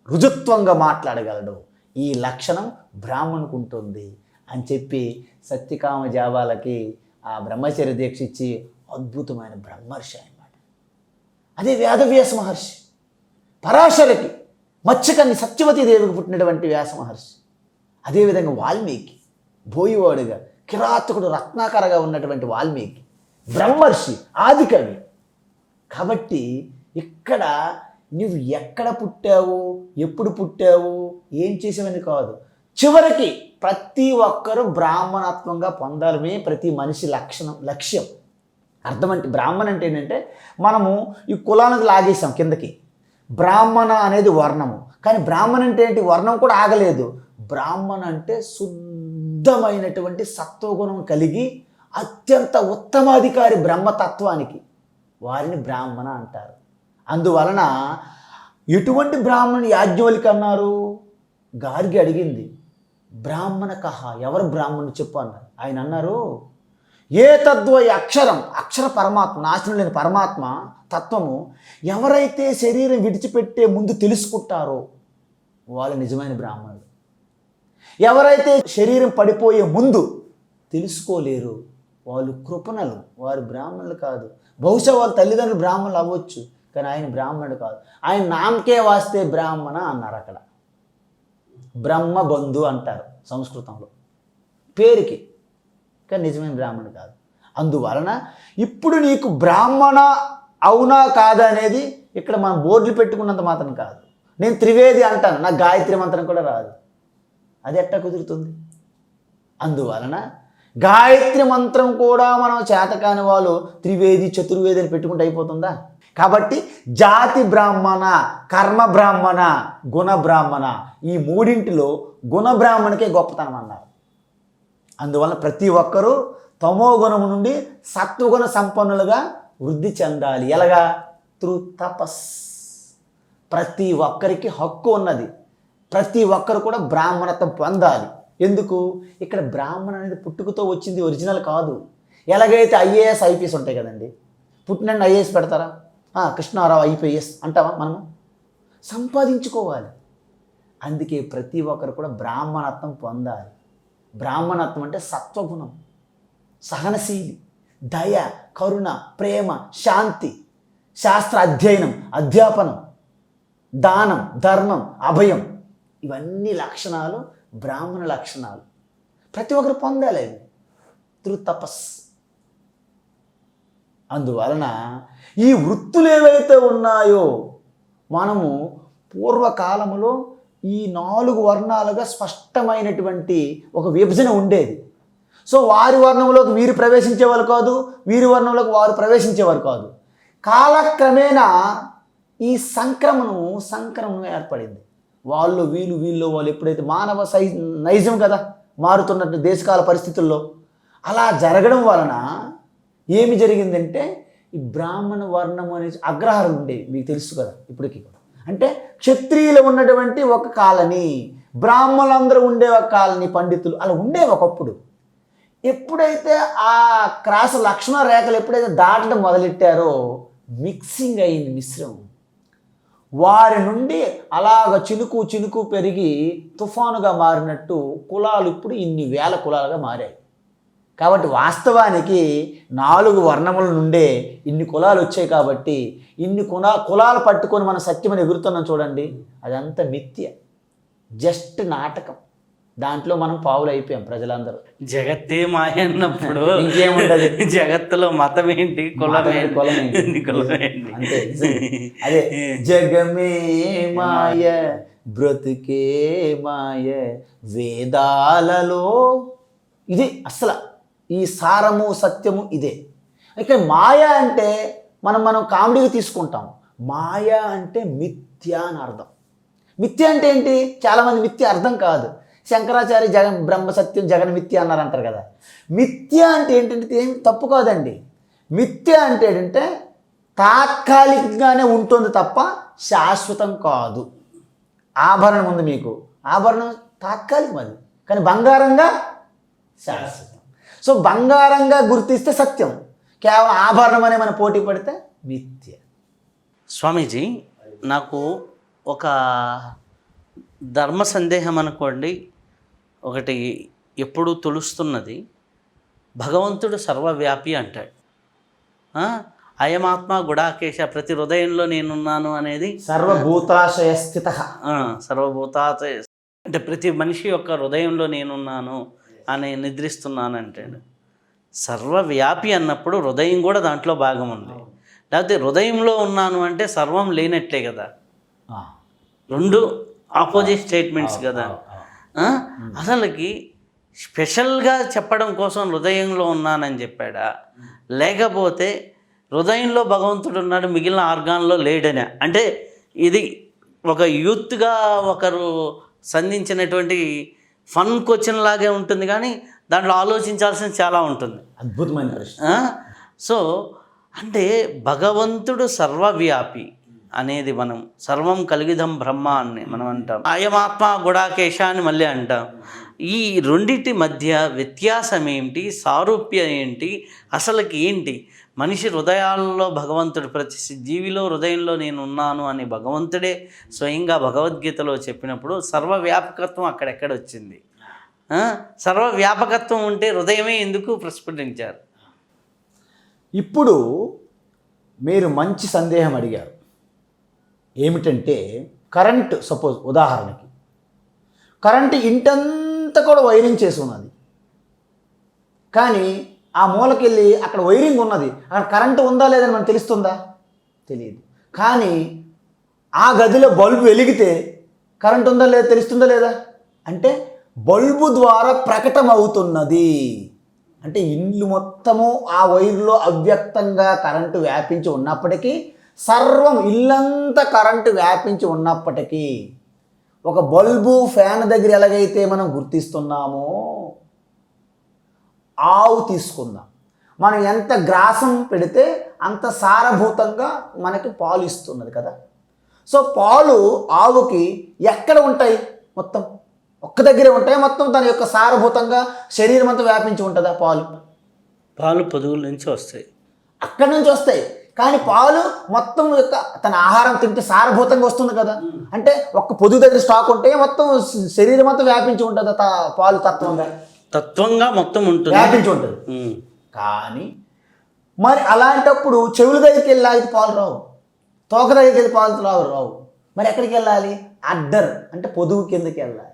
రుజుత్వంగా మాట్లాడగలడు, ఈ లక్షణం బ్రాహ్మణుకు ఉంటుంది అని చెప్పి సత్యకామ జాబాలకి ఆ బ్రహ్మచర్య దీక్ష ఇచ్చి అద్భుతమైన బ్రహ్మర్షి అన్నమాట. అదే వేదవ్యాస మహర్షి, పరాశరకి మత్స్యకన్య సత్యవతీదేవికి పుట్టినటువంటి వ్యాస మహర్షి. అదేవిధంగా వాల్మీకి, బోయివాడుగా కిరాతకుడు రత్నాకరగా ఉన్నటువంటి వాల్మీకి బ్రహ్మర్షి, ఆదికవి. కాబట్టి ఇక్కడ నువ్వు ఎక్కడ పుట్టావు, ఎప్పుడు పుట్టావు, ఏం చేసావని కాదు, చివరికి ప్రతి ఒక్కరూ బ్రాహ్మణత్వంగా పొందాలమే ప్రతి మనిషి లక్ష్యం. అర్థం అంటే బ్రాహ్మణ అంటే ఏంటంటే, మనము ఈ కులానికి లాగేసాం కిందకి. బ్రాహ్మణ అనేది వర్ణము, కానీ బ్రాహ్మణ అంటే ఏంటి, వర్ణం కూడా ఆగలేదు. బ్రాహ్మణ అంటే శుద్ధమైనటువంటి సత్వగుణం కలిగి అత్యంత ఉత్తమాధికారి బ్రహ్మతత్వానికి, వారిని బ్రాహ్మణ అంటారు. అందువలన ఎటువంటి బ్రాహ్మణుని యాజ్ఞవల్కి అన్నారు? గార్గి అడిగింది, బ్రాహ్మణ కహ, ఎవరు బ్రాహ్మణుడు చెప్పు అన్నారు. ఆయన అన్నారు, ఏ తద్వై అక్షరం, అక్షర పరమాత్మ, నాశనం లేని పరమాత్మ తత్వము ఎవరైతే శరీరం విడిచిపెట్టే ముందు తెలుసుకుంటారో వాళ్ళు నిజమైన బ్రాహ్మణులు. ఎవరైతే శరీరం పడిపోయే ముందు తెలుసుకోలేరు వాళ్ళు కృపణలు, వారు బ్రాహ్మణులు కాదు. బహుశా వాళ్ళ తల్లిదండ్రులు బ్రాహ్మణులు అవ్వచ్చు, కానీ ఆయన బ్రాహ్మణుడు కాదు. ఆయన నామకే వాస్తే బ్రాహ్మణ అన్నారు. అక్కడ బ్రహ్మబంధు అంటారు సంస్కృతంలో, పేరుకి, కానీ నిజమైన బ్రాహ్మణుడు కాదు. అందువలన ఇప్పుడు నీకు బ్రాహ్మణ అవునా కాదా అనేది ఇక్కడ మనం బోర్డులు పెట్టుకున్నంత మాత్రం కాదు. నేను త్రివేది అంటాను, నాకు గాయత్రి మంత్రం కూడా రాదు, అది ఎట్టా కుదురుతుంది? అందువలన గాయత్రి మంత్రం కూడా మనం చేతకాని వాళ్ళు త్రివేది చతుర్వేది అని పెట్టుకుంటే అయిపోతుందా? కాబట్టి జాతి బ్రాహ్మణ, కర్మ బ్రాహ్మణ, గుణ బ్రాహ్మణ, ఈ మూడింటిలో గుణ బ్రాహ్మణకే గొప్పతనం అన్నారు. అందువలన ప్రతి ఒక్కరూ తమో గుణము నుండి సత్వగుణ సంపన్నులుగా వృద్ధి చెందాలి. ఎలాగా? త్రూ తపస్. ప్రతి ఒక్కరికి హక్కు ఉన్నది, ప్రతి ఒక్కరు కూడా బ్రాహ్మణత్వం పొందాలి. ఎందుకు? ఇక్కడ బ్రాహ్మణ అనేది పుట్టుకతో వచ్చింది, ఒరిజినల్ కాదు. ఎలాగైతే ఐఏఎస్ ఐపీఎస్ ఉంటాయి కదండి, పుట్టినండి ఐఏఎస్ పెడతారా? కృష్ణారావు ఐపీఎస్ అంటావా? మనము సంపాదించుకోవాలి. అందుకే ప్రతి ఒక్కరు కూడా బ్రాహ్మణత్వం పొందాలి. బ్రాహ్మణత్వం అంటే సత్వగుణం, సహనశీలి, దయ, కరుణ, ప్రేమ, శాంతి, శాస్త్ర అధ్యయనం, అధ్యాపనం, దానం, ధర్మం, అభయం, ఇవన్నీ లక్షణాలు బ్రాహ్మణ లక్షణాలు. ప్రతి ఒక్కరు పొందాలి అవి త్రూ తపస్. అందువలన ఈ వృత్తులు ఏవైతే ఉన్నాయో మనము పూర్వకాలంలో ఈ 4 వర్ణాలుగా స్పష్టమైనటువంటి ఒక విభజన ఉండేది. సో వారి వర్ణంలోకి వీరు ప్రవేశించేవారు కాదు, వీరి వర్ణంలోకి వారు ప్రవేశించేవారు కాదు. కాలక్రమేణా ఈ సంక్రమణం ఏర్పడింది. వాళ్ళు వీళ్ళు వాళ్ళు ఎప్పుడైతే మానవ నైజం కదా మారుతున్నట్టు దేశకాల పరిస్థితుల్లో అలా జరగడం వలన ఏమి జరిగిందంటే ఈ బ్రాహ్మణ వర్ణం అనే అగ్రహారం ఉండేవి, మీకు తెలుసు కదా ఇప్పటికీ కూడా. అంటే క్షత్రియులు ఉన్నటువంటి ఒక కాలనీ, బ్రాహ్మణులందరూ ఉండే ఒక కాలనీ, పండితులు అలా ఉండేవి ఒకప్పుడు. ఎప్పుడైతే ఆ క్రాస లక్ష్మణ రేఖలు ఎప్పుడైతే దాటడం మొదలెట్టారో మిక్సింగ్ అయింది, మిశ్రమం. వారి నుండి అలాగ చినుకు పెరిగి తుఫానుగా మారినట్టు కులాలు ఇప్పుడు ఇన్ని వేల కులాలుగా మారాయి. కాబట్టి వాస్తవానికి 4 వర్ణముల నుండే ఇన్ని కులాలు వచ్చాయి. కాబట్టి ఇన్ని కులాలు పట్టుకొని మనం సత్యమని ఎగురుతున్నాం చూడండి, అదంతా మిథ్య, జస్ట్ నాటకం. దాంట్లో మనం పావులు అయిపోయాం ప్రజలందరూ. జగత్తే మాయ అన్నప్పుడు ఇంకేముంటది? జగత్తులో మతం ఏంటి, కులం ఏంటి, కులం ఏంటి? అంతే. అదే జగమే మాయ బ్రతుకే మాయ వేదాలలో, ఇది అసలు ఈ సారము సత్యము ఇదే. ఇక్కడ మాయ అంటే మనం కామెడీగా తీసుకుంటాం. మాయ అంటే మిథ్య అని అర్థం. మిథ్య అంటే ఏంటి? చాలామంది మిథ్య అర్థం కాదు. శంకరాచార్య బ్రహ్మ సత్యం జగన్ మిథ్య అన్నారు అంటారు కదా. మిథ్య అంటే ఏంటంటే ఏం తప్పు కాదండి. మిథ్య అంటే ఏంటంటే తాత్కాలికంగానే ఉంటుంది తప్ప శాశ్వతం కాదు. ఆభరణం ఉంది మీకు, ఆభరణం తాత్కాలికం అది, కానీ బంగారంగా శాశ్వతం. సో బంగారంగా గుర్తిస్తే సత్యం, కేవలం ఆభరణం అనే మనం పోటీ పడితే మిథ్య. స్వామీజీ, నాకు ఒక ధర్మ సందేహం అనుకోండి, ఒకటి ఎప్పుడు తొలుస్తున్నది. భగవంతుడు సర్వవ్యాపి అంటాడు. అయమాత్మ గుడాకేశ, ప్రతి హృదయంలో నేనున్నాను అనేది సర్వభూతాశయ స్థిత. సర్వభూతాశయ అంటే ప్రతి మనిషి యొక్క హృదయంలో నేనున్నాను అని నిద్రిస్తున్నాను అంటాడు. సర్వవ్యాపి అన్నప్పుడు హృదయం కూడా దాంట్లో భాగం ఉంది. లేకపోతే హృదయంలో ఉన్నాను అంటే సర్వం లేనట్లే కదా. రెండు ఆపోజిట్ స్టేట్మెంట్స్ కదా. అసలుకి స్పెషల్గా చెప్పడం కోసం హృదయంలో ఉన్నానని చెప్పాడా, లేకపోతే హృదయంలో భగవంతుడు ఉన్నాడు మిగిలిన ఆర్గాన్లో లేడనే? అంటే ఇది ఒక యూత్గా ఒకరు సంధించినటువంటి ఫన్ క్వశ్చన్ లాగే ఉంటుంది, కానీ దాంట్లో ఆలోచించాల్సింది చాలా ఉంటుంది. అద్భుతమైన ప్రశ్న. సో అంటే భగవంతుడు సర్వవ్యాపి అనేది మనం సర్వం కలిగిదం బ్రహ్మ అని మనం అంటాం. అయమాత్మ గుడాకేశ అని మళ్ళీ అంటాం. ఈ రెండింటి మధ్య వ్యత్యాసం ఏంటి, సారూప్యం ఏంటి, అసలుకి ఏంటి? మనిషి హృదయాల్లో భగవంతుడు, ప్రతి జీవిలో హృదయంలో నేను ఉన్నాను అని భగవంతుడే స్వయంగా భగవద్గీతలో చెప్పినప్పుడు సర్వవ్యాపకత్వం అక్కడెక్కడ వచ్చింది? సర్వవ్యాపకత్వం ఉంటే హృదయమే ఎందుకు ప్రస్ఫుటించారు? ఇప్పుడు మీరు మంచి సందేహం అడిగారు. ఏమిటంటే కరెంటు, సపోజ్ ఉదాహరణకి కరెంటు ఇంటంతా కూడా వైరింగ్ చేసి ఉన్నది, కానీ ఆ మూలకెళ్ళి అక్కడ వైరింగ్ ఉన్నది, అక్కడ కరెంటు ఉందా లేదని మనకు తెలుస్తుందా? తెలియదు. కానీ ఆ గదిలో బల్బు వెలిగితే కరెంటు ఉందా లేదా తెలుస్తుందా లేదా? అంటే బల్బు ద్వారా ప్రకటన అవుతున్నది. అంటే ఇల్లు మొత్తము ఆ వైర్లో అవ్యక్తంగా కరెంటు వ్యాపించి ఉన్నప్పటికీ, సర్వం ఇల్లంతా కరెంటు వ్యాపించి ఉన్నప్పటికీ, ఒక బల్బు ఫ్యాన్ దగ్గర ఎలాగైతే మనం గుర్తిస్తున్నామో, ఆవు తీసుకుందాం. మనం ఎంత గ్రాసం పెడితే అంత సారభూతంగా మనకి పాలు ఇస్తున్నది కదా. సో పాలు ఆవుకి ఎక్కడ ఉంటాయి? మొత్తం ఒక్క దగ్గరే ఉంటాయి. మొత్తం తన యొక్క సారభూతంగా శరీరం అంతా వ్యాపించి ఉంటుందా? పాలు పొదుగుల నుంచి వస్తాయి, అక్కడి నుంచి వస్తాయి. కానీ పాలు మొత్తం యొక్క తన ఆహారం తింటే సారభూతంగా వస్తుంది కదా. అంటే ఒక్క పొదుగు దగ్గర స్టాక్ ఉంటే మొత్తం శరీరం అంతా వ్యాపించి ఉంటుంది పాలు తత్వంగా మొత్తం ఉంటుంది, వ్యాపించి ఉంటుంది. కానీ మరి అలాంటప్పుడు చెవుల దగ్గరికి వెళ్ళి లాగితే పాలు రావు, తోక దగ్గరికి వెళ్ళి పాలు రావు. మరి ఎక్కడికి వెళ్ళాలి? అడ్డర్ అంటే పొదుగు కిందకి వెళ్ళాలి.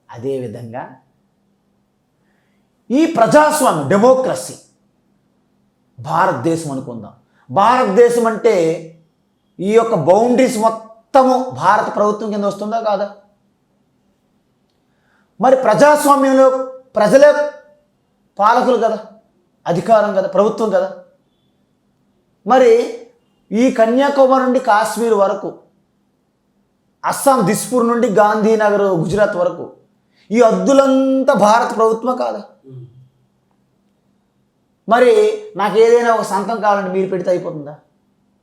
అదేవిధంగా ఈ ప్రజాస్వామ్యం, డెమోక్రసీ, భారతదేశం అనుకుందాం. భారతదేశం అంటే ఈ యొక్క బౌండరీస్ మొత్తము భారత ప్రభుత్వం కింద వస్తుందా కాదా? మరి ప్రజాస్వామ్యంలో ప్రజలే పాలకులు కదా, అధికారం కదా, ప్రభుత్వం కదా. మరి ఈ కన్యాకుమారి నుండి కాశ్మీర్ వరకు, అస్సాం దిస్పూర్ నుండి గాంధీనగర్ గుజరాత్ వరకు ఈ హద్దులంతా భారత ప్రభుత్వం కాదా? మరి నాకు ఏదైనా ఒక సంతం కావాలంటే మీరు పెడితే అయిపోతుందా?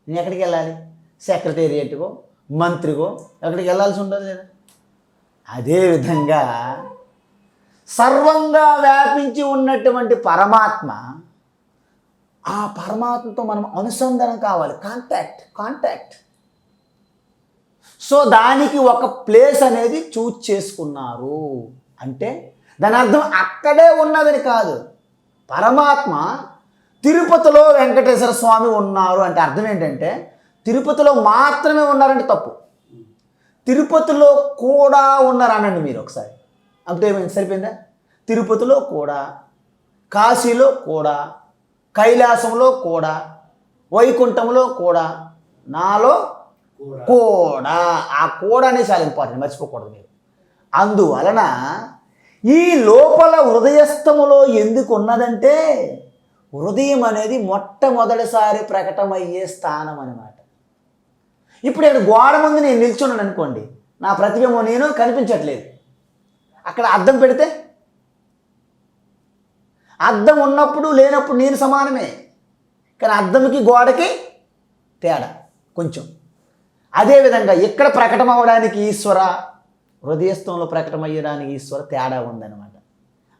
నేను ఎక్కడికి వెళ్ళాలి? సెక్రటేరియట్కో మంత్రికో ఎక్కడికి వెళ్ళాల్సి ఉంటుంది లేదా? అదేవిధంగా సర్వంగా వ్యాపించి ఉన్నటువంటి పరమాత్మ, ఆ పరమాత్మతో మనం అనుసంధానం కావాలి, కాంటాక్ట్. సో దానికి ఒక ప్లేస్ అనేది చేసుకున్నారు. అంటే దాని అర్థం అక్కడే ఉన్నదని కాదు, పరమాత్మ తిరుపతిలో వెంకటేశ్వర స్వామి ఉన్నారు అంటే అర్థం ఏంటంటే తిరుపతిలో మాత్రమే ఉన్నారంటే తప్పు. తిరుపతిలో కూడా ఉన్నారనండి మీరు ఒకసారి. అప్పుడు ఏమైంది? సరిపోయిందా? తిరుపతిలో కూడా, కాశీలో కూడా, కైలాసంలో కూడా, వైకుంఠంలో కూడా, నాలో కూడా. ఆ కూడా అనేది చాలా ఇంపార్టెంట్, మర్చిపోకూడదు మీరు. అందువలన ఈ లోపల హృదయస్థములో ఎందుకు ఉన్నదంటే హృదయం అనేది మొట్టమొదటిసారి ప్రకటమయ్యే స్థానం అన్నమాట. ఇప్పుడు నేను గోడ ముందు నేను నిల్చున్నాను అనుకోండి, నా ప్రతిబింబం నేను కనిపించట్లేదు. అక్కడ అద్దం పెడితే అద్దం ఉన్నప్పుడు లేనప్పుడు నేను సమానమే, కానీ అద్దంకి గోడకి తేడా కొంచెం. అదేవిధంగా ఇక్కడ ప్రకటమవడానికి ఈశ్వర, హృదయస్థంలో ప్రకటమయ్యడానికి ఈశ్వర తేడా ఉందన్నమాట.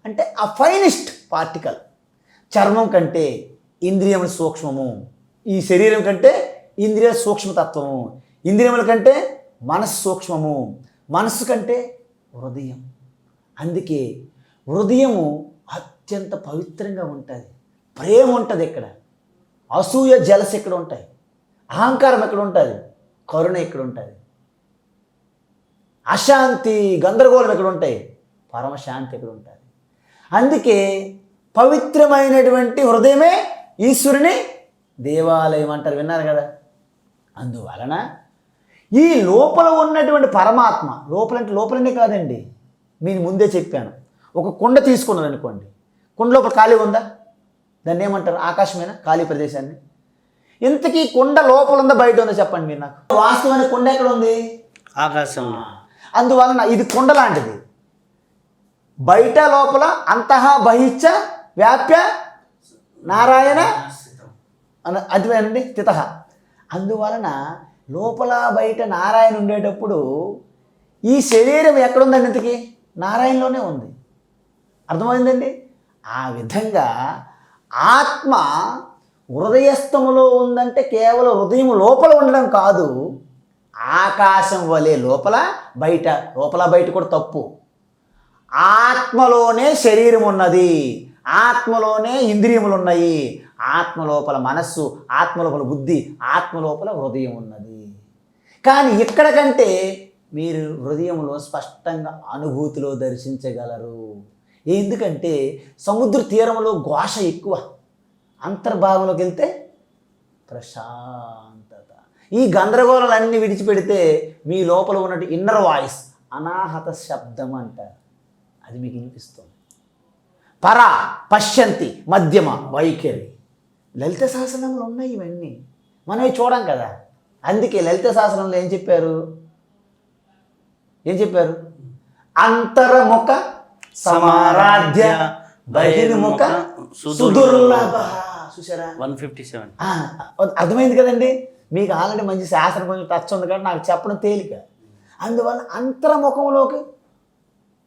అంటే ఆ ఫైనెస్ట్ పార్టికల్. చర్మం కంటే ఇంద్రియముల సూక్ష్మము, ఈ శరీరం కంటే ఇంద్రియ సూక్ష్మతత్వము, ఇంద్రియముల కంటే మనస్సు సూక్ష్మము, మనస్సు కంటే హృదయం. అందుకే హృదయము అత్యంత పవిత్రంగా ఉంటుంది. ప్రేమ ఉంటుంది ఇక్కడ, అసూయ జలస్ ఇక్కడ ఉంటాయి, అహంకారం ఎక్కడ ఉంటుంది, కరుణ ఇక్కడ ఉంటుంది, అశాంతి గందరగోళం ఎక్కడ ఉంటాయి, పరమశాంతి ఎక్కడ ఉంటుంది. అందుకే పవిత్రమైనటువంటి హృదయమే ఈశ్వరుని దేవాలయం అంటారు, విన్నారు కదా. అందువలన ఈ లోపల ఉన్నటువంటి పరమాత్మ, లోపలంటే లోపలనే కాదండి, నేను ముందే చెప్పాను. ఒక కుండ తీసుకున్నాను అనుకోండి, కుండ లోపల ఖాళీ ఉందా? దాన్ని ఏమంటారు? ఆకాశమేనా ఖాళీ ప్రదేశాన్ని? ఇంతకీ కుండ లోపల ఉందా బయట ఉందా చెప్పండి మీరు నాకు. వాస్తవానికి కుండ ఎక్కడ ఉంది? ఆకాశంలో. అందువలన ఇది కుండ లాంటిది, బయట లోపల అంతః బహిశ్చ వ్యాప్య నారాయణ అదివేనండి స్థిత. అందువలన లోపల బయట నారాయణ ఉండేటప్పుడు ఈ శరీరం ఎక్కడుందండి? ఇంతకీ నారాయణలోనే ఉంది. అర్థమైందండి? ఆ విధంగా ఆత్మ హృదయస్థములో ఉందంటే కేవలం హృదయం లోపల ఉండడం కాదు, ఆకాశం వలె లోపల బయట, లోపల బయట కూడా తప్పు. ఆత్మలోనే శరీరం ఉన్నది, ఆత్మలోనే ఇంద్రియములు ఉన్నాయి, ఆత్మ లోపల మనస్సు, ఆత్మ లోపల బుద్ధి, ఆత్మ లోపల హృదయం ఉన్నది. కానీ ఇక్కడ కంటే మీరు హృదయంలో స్పష్టంగా అనుభూతిలో దర్శించగలరు. ఎందుకంటే సముద్ర తీరంలో ఘోష ఎక్కువ, అంతర్భాగంలోకి వెళ్తే ప్రశాంతత. ఈ గందరగోళాలన్నీ విడిచిపెడితే మీ లోపల ఉన్నట్టు ఇన్నర్ వాయిస్, అనాహత శబ్దం అంటారు, అది మీకు వినిపిస్తుంది. పర పశ్యంతి మధ్యమ వైఖరి. లలిత శాసనంలో ఉన్నాయి ఇవన్నీ, మనం ఇవి చూడం కదా. అందుకే లలిత శాసనంలో ఏం చెప్పారు? అంతర్ముఖ సమారాధ్య బహిర్ముఖ సుదుర్లభ. చూసారా? 157. అర్థమైంది కదండి. మీకు ఆల్రెడీ మంచి శాస్త్రం కొంచెం టచ్ ఉంది కాబట్టి నాకు చెప్పడం తేలిక. అందువల్ల అంతర్ముఖంలోకి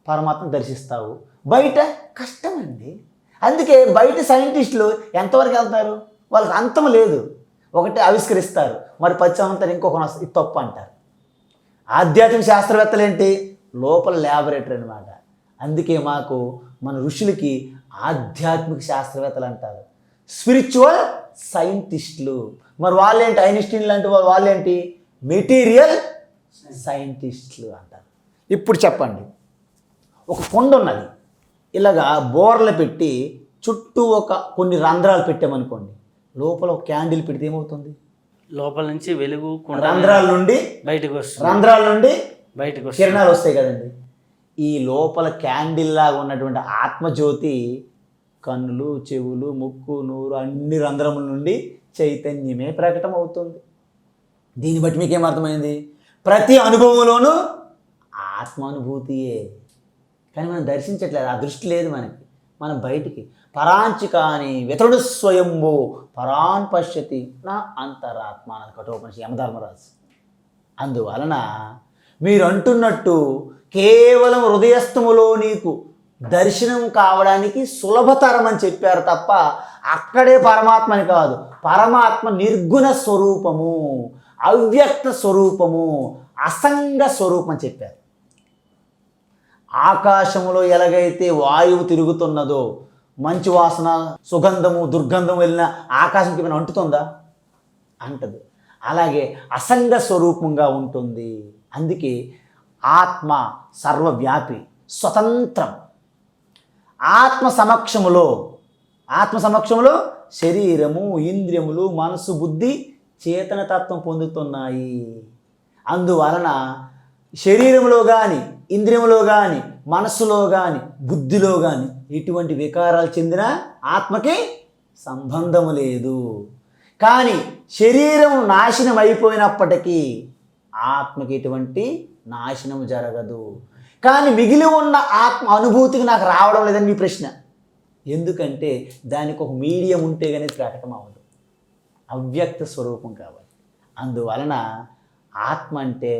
పరమాత్మ దర్శిస్తావు, బయట కష్టమండి. అందుకే బయట సైంటిస్టులు ఎంతవరకు వెళ్తారు? వాళ్ళకి అంతం లేదు. ఒకటి ఆవిష్కరిస్తారు, మరి పచ్చమంతా ఇంకొక ఇది తప్పు అంటారు. ఆధ్యాత్మిక శాస్త్రవేత్తలు ఏంటి? లోపల ల్యాబొరేటరీ అనమాట. అందుకే మాకు మన ఋషులకి ఆధ్యాత్మిక శాస్త్రవేత్తలు అంటారు, స్పిరిచువల్ సైంటిస్టులు. మరి వాళ్ళేంటి? ఐన్స్టీన్ లాంటి వాళ్ళేంటి? మెటీరియల్ సైంటిస్టులు అంటారు. ఇప్పుడు చెప్పండి, ఒక కొండ ఉన్నది, ఇలాగా బోర్లు పెట్టి చుట్టూ కొన్ని రంధ్రాలు పెట్టామనుకోండి, లోపల ఒక క్యాండిల్ పెడితే ఏమవుతుంది? లోపల నుంచి వెలుగు రంధ్రాల నుండి బయటకు వస్తుంది, రంధ్రాల నుండి బయటకు వస్తుంది, కిరణాలు వస్తాయి కదండి. ఈ లోపల క్యాండిల్ లాగా ఉన్నటువంటి ఆత్మజ్యోతి కన్నులు, చెవులు, ముక్కు, నోరు అన్ని రంధ్రముల నుండి చైతన్యమే ప్రకటన అవుతుంది. దీన్ని బట్టి మీకేమర్థమైంది? ప్రతి అనుభవంలోనూ ఆత్మానుభూతియే, కానీ మనం దర్శించట్లేదు, ఆ దృష్టి లేదు మనకి. మనం బయటికి పరాంచికాని వితరుడు స్వయంభూ పరాన్ పశ్యతి నా అంతరాత్మ అన్నది కఠోపనిషత్తు యమధర్మరాజు. అందువలన మీరు అంటున్నట్టు కేవలం హృదయస్థములో నీకు దర్శనం కావడానికి సులభతరం అని చెప్పారు తప్ప అక్కడే పరమాత్మని కాదు. పరమాత్మ నిర్గుణ స్వరూపము, అవ్యక్త స్వరూపము, అసంగ స్వరూపం అని చెప్పారు. ఆకాశములో ఎలాగైతే వాయువు తిరుగుతున్నదో, మంచి వాసన, సుగంధము, దుర్గంధము వెళ్ళిన ఆకాశంకి ఏమైనా అంటుతుందా? అంటదు. అలాగే అసంగ స్వరూపంగా ఉంటుంది. అందుకే ఆత్మ సర్వవ్యాపి, స్వతంత్రం. ఆత్మ సమక్షములో శరీరము, ఇంద్రియములు, మనసు, బుద్ధి చేతనతత్వం పొందుతున్నాయి. అందువలన శరీరంలో కానీ, ఇంద్రియములో కానీ, మనస్సులో కానీ, బుద్ధిలో కానీ ఎటువంటి వికారాలు చెందిన ఆత్మకి సంబంధము లేదు. కానీ శరీరం నాశనం అయిపోయినప్పటికీ ఆత్మకి ఎటువంటి నాశనం జరగదు. కానీ మిగిలి ఉన్న ఆత్మ అనుభూతికి నాకు రావడం లేదని మీ ప్రశ్న. ఎందుకంటే దానికి ఒక మీడియం ఉంటే కానీ ప్రకటన అవ్వదు. అవ్యక్త స్వరూపం కావాలి. అందువలన ఆత్మ అంటే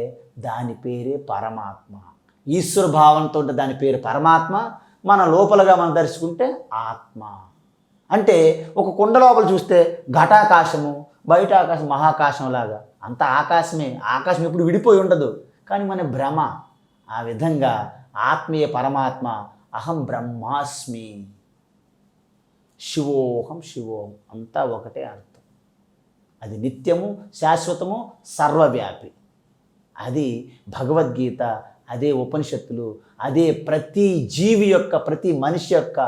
దాని పేరే పరమాత్మ. ఈశ్వర భావంతో ఉంటే దాని పేరు పరమాత్మ. మన లోపలగా మనం దర్శించుకుంటే ఆత్మ. అంటే ఒక కుండ లోపల చూస్తే ఘటాకాశము, బయట ఆకాశం మహాకాశంలాగా అంత ఆకాశమే. ఆకాశం ఎప్పుడు విడిపోయి ఉండదు, కానీ మన భ్రమ. ఆ విధంగా ఆత్మీయ పరమాత్మ అహం బ్రహ్మాస్మి, శివోహం శివోహం అంతా ఒకటే అర్థం. అది నిత్యము, శాశ్వతము, సర్వవ్యాపి. అది భగవద్గీత, అదే ఉపనిషత్తులు, అదే ప్రతి జీవి యొక్క, ప్రతి మనిషి యొక్క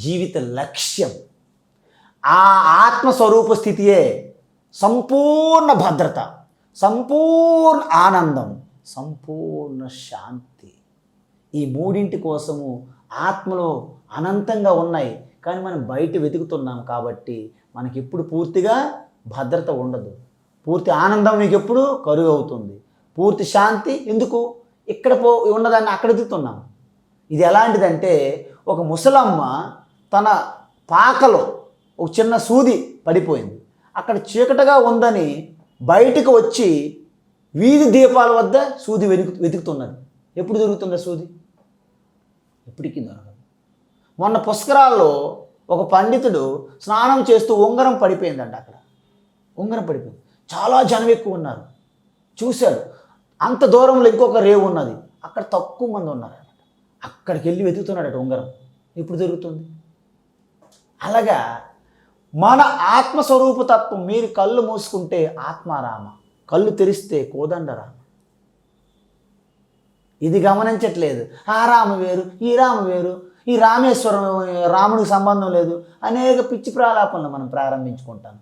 జీవిత లక్ష్యం. ఆ ఆత్మస్వరూప స్థితియే సంపూర్ణ భద్రత, సంపూర్ణ ఆనందం, సంపూర్ణ శాంతి. ఈ మూడింటి కోసము ఆత్మలో అనంతంగా ఉన్నాయి, కానీ మనం బయట వెతుకుతున్నాం కాబట్టి మనకి ఎప్పుడు పూర్తిగా భద్రత ఉండదు. పూర్తి ఆనందం మీకు ఎప్పుడు కరువు అవుతుంది. పూర్తి శాంతి ఎందుకు? ఇక్కడ ఉన్నదాన్ని అక్కడ వెతుకుతున్నాం. ఇది ఎలాంటిదంటే, ఒక ముసలమ్మ తన పాకలో ఒక చిన్న సూది పడిపోయింది. అక్కడ చీకటిగా ఉందని బయటకు వచ్చి వీధి దీపాల వద్ద సూది వెతుకుతున్నది. ఎప్పుడు దొరుకుతుంది సూది? ఎప్పటికీ దొరకదు. మొన్న పుష్కరాల్లో ఒక పండితుడు స్నానం చేస్తూ ఉంగరం పడిపోయిందంట. అక్కడ ఉంగరం పడిపోయింది. చాలా జనం ఎక్కువ ఉన్నారు. చూశాడు, అంత దూరంలో ఇంకొక రేవు ఉన్నది, అక్కడ తక్కువ మంది ఉన్నారు. అక్కడికి వెళ్ళి వెతుకుతున్నాడట ఉంగరం. ఎప్పుడు దొరుకుతుంది? అలాగా మన ఆత్మస్వరూప తత్వం. మీరు కళ్ళు మూసుకుంటే ఆత్మారామ, కళ్ళు తెరిస్తే కోదండరామ. ఇది గమనించట్లేదు. ఆ రామ వేరు, ఈ రామ వేరు, ఈ రామేశ్వరం రాముడికి సంబంధం లేదు. అనేక పిచ్చి ప్రాలాపనలు మనం ప్రారంభించుకుంటాను,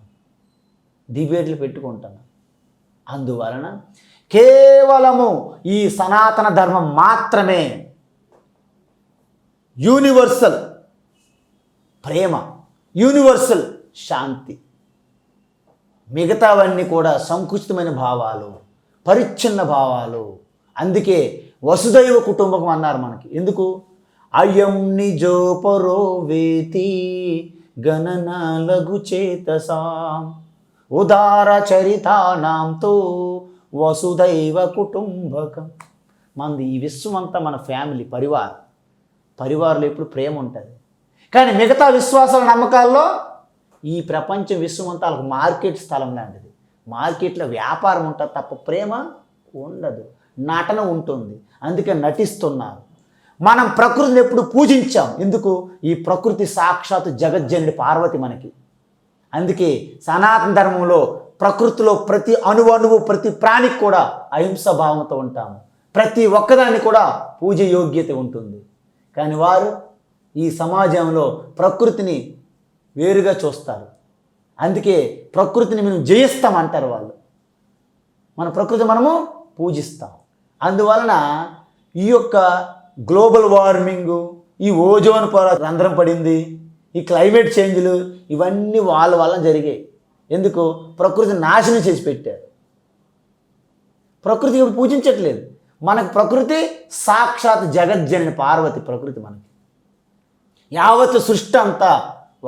డిబేట్లు పెట్టుకుంటాను. అందువలన కేవలము ఈ సనాతన ధర్మం మాత్రమే యూనివర్సల్ ప్రేమ, యూనివర్సల్ శాంతి. మిగతావన్నీ కూడా సంకుచితమైన భావాలు, పరిచ్ఛిన్న భావాలు. అందుకే వసుదైవ కుటుంబకం అన్నారు మనకి. ఎందుకు? అయం నిజోపరో వేతి గణనాలగు చేతసాం ఉదార చరితానాంతో వసుదైవ కుటుంబకం. మనది ఈ విశ్వం అంతా మన ఫ్యామిలీ, పరివారంలో ఎప్పుడు ప్రేమ ఉంటుంది. కానీ మిగతా విశ్వాసాల నమ్మకాల్లో ఈ ప్రపంచం విశ్వం అంతా వాళ్ళకి మార్కెట్ స్థలం లాంటిది. మార్కెట్లో వ్యాపారం ఉంటుంది తప్ప ప్రేమ ఉండదు, నటన ఉంటుంది. అందుకే నటిస్తున్నారు. మనం ప్రకృతిని ఎప్పుడు పూజించాం. ఎందుకు? ఈ ప్రకృతి సాక్షాత్ జగజ్జనని పార్వతి మనకి. అందుకే సనాతన ధర్మంలో ప్రకృతిలో ప్రతి అణువు, ప్రతి ప్రాణికి కూడా అహింస భావంతో ఉంటాము. ప్రతి ఒక్కదాన్ని కూడా పూజ యోగ్యత ఉంటుంది. కానీ వారు ఈ సమాజంలో ప్రకృతిని వేరుగా చూస్తారు. అందుకే ప్రకృతిని మేము జయిస్తాం అంటారు వాళ్ళు. మన ప్రకృతి మనము పూజిస్తాం. అందువలన ఈ యొక్క గ్లోబల్ వార్మింగు, ఈ ఓజోన్ పొర రంధ్రం పడింది, ఈ క్లైమేట్ చేంజ్లు, ఇవన్నీ వాళ్ళ వల్ల జరిగాయి. ఎందుకు? ప్రకృతిని నాశనం చేసి పెట్టారు. ప్రకృతి ఇప్పుడు పూజించట్లేదు. మనకు ప్రకృతి సాక్షాత్ జగజ్జనని పార్వతి ప్రకృతి. మనకి యావత్ సృష్టి అంతా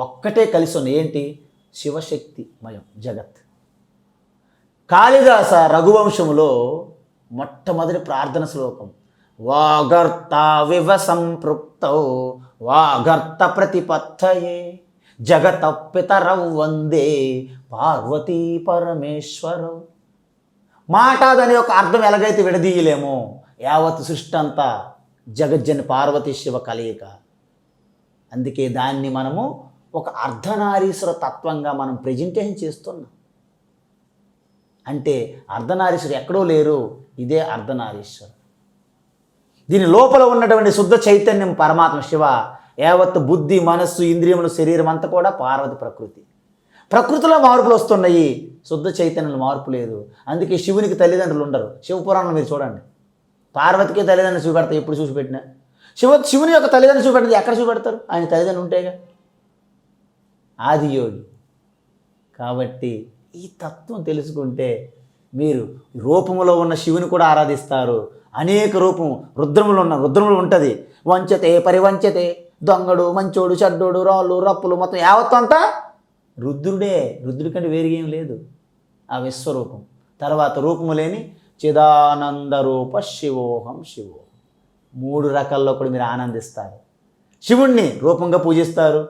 ఒక్కటే కలిసి ఉంది. ఏంటి? శివశక్తిమయం జగత్. కాళిదాస రఘువంశములో మొట్టమొదటి ప్రార్థన శ్లోకం వాగర్త వివ సంపృక్తౌ వాగర్త ప్రతిపత్తయే జగత పితరౌ వందే పార్వతీ పరమేశ్వరౌ. మాట దాని యొక్క అర్థం ఎలాగైతే విడదీయలేమో, యావత్ సృష్టి అంతా జగజ్జని పార్వతీ శివ కలయిక. అందుకే దాన్ని మనము ఒక అర్ధనారీశ్వర తత్వంగా మనం ప్రెజెంటేషన్ చేస్తున్నాం. అంటే అర్ధనారీశ్వరు ఎక్కడో లేరు, ఇదే అర్ధనారీశ్వరు. దీని లోపల ఉన్నటువంటి శుద్ధ చైతన్యం పరమాత్మ శివ. యావత్ బుద్ధి, మనస్సు, ఇంద్రియములు, శరీరం అంతా కూడా పార్వతి ప్రకృతి. ప్రకృతిలో మార్పులు వస్తున్నాయి, శుద్ధ చైతన్యంలో మార్పు లేదు. అందుకే శివునికి తల్లిదండ్రులు ఉండరు. శివపురాణం మీరు చూడండి, పార్వతికి తల్లిదండ్రులు చూపెడతారు. ఎప్పుడు చూసిపెట్టినా శివుని యొక్క తల్లిదండ్రులు చూపెడితే ఎక్కడ చూపెడతారు? ఆయన తల్లిదండ్రులు ఉంటేగా. ఆదియోగి. కాబట్టి ఈ తత్వం తెలుసుకుంటే మీరు రూపములో ఉన్న శివుని కూడా ఆరాధిస్తారు. అనేక రూపం రుద్రములు ఉంటుంది. వంచతే పరివంచతే, దొంగడు, మంచోడు, చెడ్డోడు, రాళ్ళు, రప్పులు మొత్తం యావత్తు అంతా రుద్రుడే. రుద్రుడి కంటే వేరేం లేదు. ఆ విశ్వరూపం. తర్వాత రూపము లేని చిదానంద రూప శివోహం శివోహం. 3 రకాల్లో కూడా మీరు ఆనందిస్తారు. శివుణ్ణి రూపంగా పూజిస్తారు,